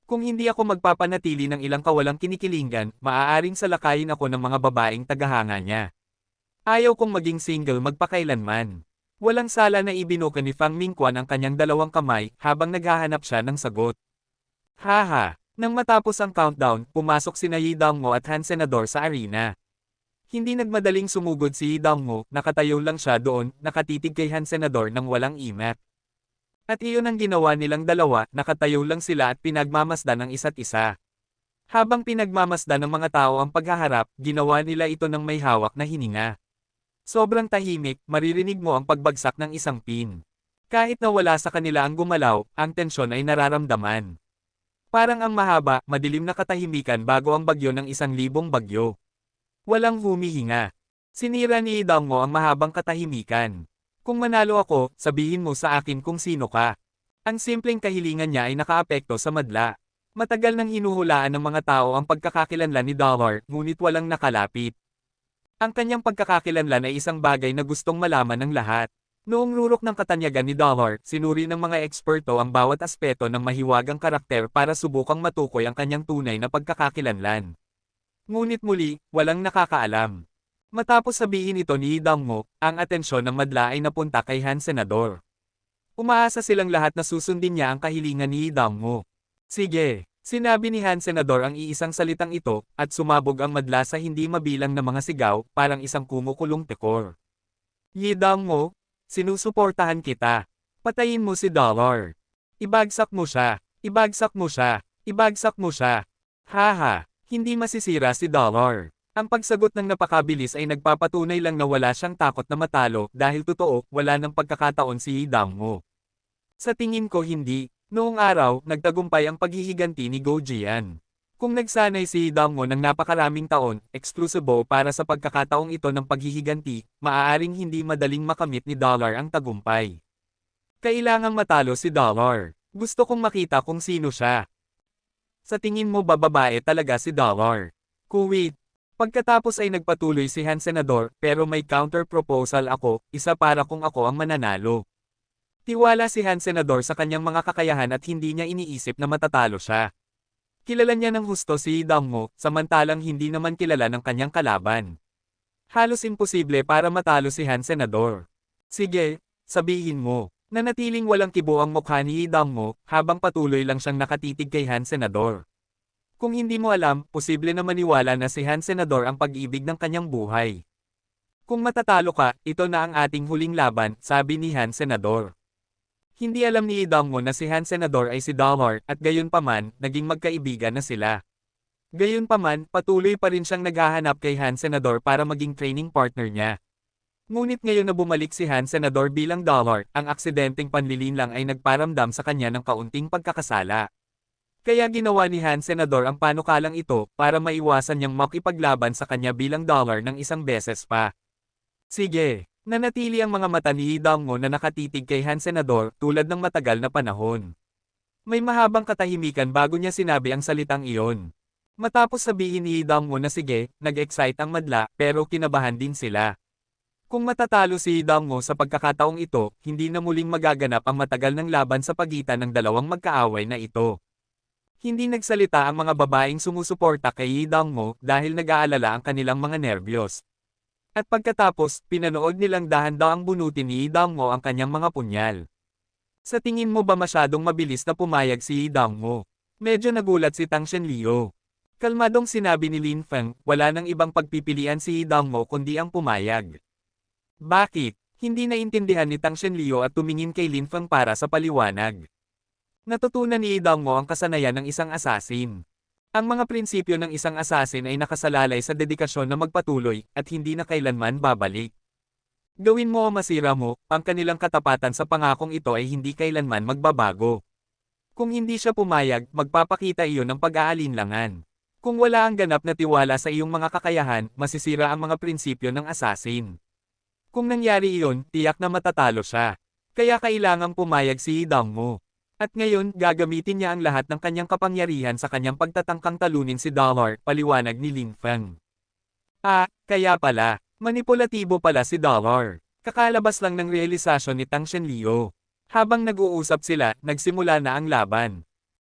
Kung hindi ako magpapanatili ng ilang kawalang kinikilingan, maaaring salakayin ako ng mga babaeng tagahanga niya. Ayaw kong maging single magpakailanman. Walang sala na ibinuka ni Fang Mingquan ang kanyang dalawang kamay habang naghahanap siya ng sagot. Haha! Nang matapos ang countdown, pumasok sina Yi Dangmo at Han Senador sa arena. Hindi nagmadaling sumugod si Yi Dangmo, nakatayo lang siya doon, nakatitig kay Han Senador nang walang imat. At iyon ang ginawa nilang dalawa, nakatayo lang sila at pinagmamasdan ang isa't isa. Habang pinagmamasdan ng mga tao ang paghaharap, ginawa nila ito ng may hawak na hininga. Sobrang tahimik, maririnig mo ang pagbagsak ng isang pin. Kahit na wala sa kanila ang gumalaw, ang tensyon ay nararamdaman. Parang ang mahaba, madilim na katahimikan bago ang bagyo ng 1,000 bagyo. Walang humihinga. Sinira ni Dangmo ang mahabang katahimikan. Kung manalo ako, sabihin mo sa akin kung sino ka. Ang simpleng kahilingan niya ay nakaapekto sa madla. Matagal nang hinuhulaan ng mga tao ang pagkakakilanlan ni Dollar, ngunit walang nakalapit. Ang kanyang pagkakakilanlan ay isang bagay na gustong malaman ng lahat. Noong rurok ng katanyagan ni Dollar, sinuri ng mga eksperto ang bawat aspeto ng mahiwagang karakter para subukang matukoy ang kanyang tunay na pagkakakilanlan. Ngunit muli, walang nakakaalam. Matapos sabihin ito ni Dangmo, ang atensyon ng madla ay napunta kay Han Senador. Umaasa silang lahat na susundin niya ang kahilingan ni Dangmo. Sige, sinabi ni Han Senador ang iisang salitang ito, at sumabog ang madla sa hindi mabilang na mga sigaw, parang isang kumukulong tekor. Yi Dangmo, sinusuportahan kita. Patayin mo si Dollar. Ibagsak mo siya. Ibagsak mo siya. Ibagsak mo siya. Haha, hindi masisira si Dollar. Ang pagsagot ng napakabilis ay nagpapatunay lang na wala siyang takot na matalo dahil totoo, wala ng pagkakataon si Dangmo. Sa tingin ko hindi. Noong araw, nagtagumpay ang paghihiganti ni Go Jian. Kung nagsanay si Dangmo ng napakaraming taon, eksklusibo para sa pagkakataong ito ng paghihiganti, maaaring hindi madaling makamit ni Dollar ang tagumpay. Kailangang matalo si Dollar. Gusto kong makita kung sino siya. Sa tingin mo ba babae talaga si Dollar? Kuwait. Pagkatapos ay nagpatuloy si Han Senador, pero may counter-proposal ako, isa para kung ako ang mananalo. Tiwala si Han Senador sa kanyang mga kakayahan at hindi niya iniisip na matatalo siya. Kilala niya ng husto si Dangmo, samantalang hindi naman kilala ng kanyang kalaban. Halos imposible para matalo si Han Senador. Sige, sabihin mo. Nanatiling walang kibo ang mukha ni Dangmo, habang patuloy lang siyang nakatitig kay Han Senador. Kung hindi mo alam, posible na maniwala na si Han Senador ang pag-ibig ng kanyang buhay. Kung matatalo ka, ito na ang ating huling laban, sabi ni Han Senador. Hindi alam ni Dangmo na si Han Senador ay si Dollar, at gayunpaman, naging magkaibigan na sila. Gayunpaman, patuloy pa rin siyang naghahanap kay Han Senador para maging training partner niya. Ngunit ngayon na bumalik si Han Senador bilang Dollar, ang aksidenteng panlilinlang ay nagparamdam sa kanya ng kaunting pagkakasala. Kaya ginawa ni Han Senador ang panukalang ito para maiwasan niyang makipaglaban sa kanya bilang Dollar ng isang beses pa. Sige. Nanatili ang mga mata ni Dangmo na nakatitig kay Han Senador tulad ng matagal na panahon. May mahabang katahimikan bago niya sinabi ang salitang iyon. Matapos sabihin ni Dangmo na sige, nag-excite ang madla pero kinabahan din sila. Kung matatalo si Dangmo sa pagkakataong ito, hindi na muling magaganap ang matagal ng laban sa pagitan ng dalawang magkaaway na ito. Hindi nagsalita ang mga babaeng sumusuporta kay Dangmo dahil nag-aalala ang kanilang mga nerbiyos. At pagkatapos, pinanood nilang dahan-dahang bunutin ni Dangmo ang kanyang mga punyal. Sa tingin mo ba masyadong mabilis na pumayag si Dangmo? Medyo nagulat si Tang Shenleo. Kalmadong sinabi ni Lin Feng, wala nang ibang pagpipilian si Dangmo kundi ang pumayag. Bakit? Hindi naintindihan ni Tang Shenleo at tumingin kay Lin Feng para sa paliwanag. Natutunan ni Dangmo ang kasanayan ng isang asasin. Ang mga prinsipyo ng isang asasin ay nakasalalay sa dedikasyon na magpatuloy at hindi na kailanman babalik. Gawin mo o masira mo, ang kanilang katapatan sa pangakong ito ay hindi kailanman magbabago. Kung hindi siya pumayag, magpapakita iyon ng pag-aalinlangan. Kung wala ang ganap na tiwala sa iyong mga kakayahan, masisira ang mga prinsipyo ng asasin. Kung nangyari iyon, tiyak na matatalo siya. Kaya kailangang pumayag si Dangmo. At ngayon, gagamitin niya ang lahat ng kanyang kapangyarihan sa kanyang pagtatangkang talunin si Dollar, paliwanag ni Lin Feng. Kaya pala, manipulatibo pala si Dollar. Kakalabas lang ng realisasyon ni Tang Shenleo. Habang nag-uusap sila, nagsimula na ang laban.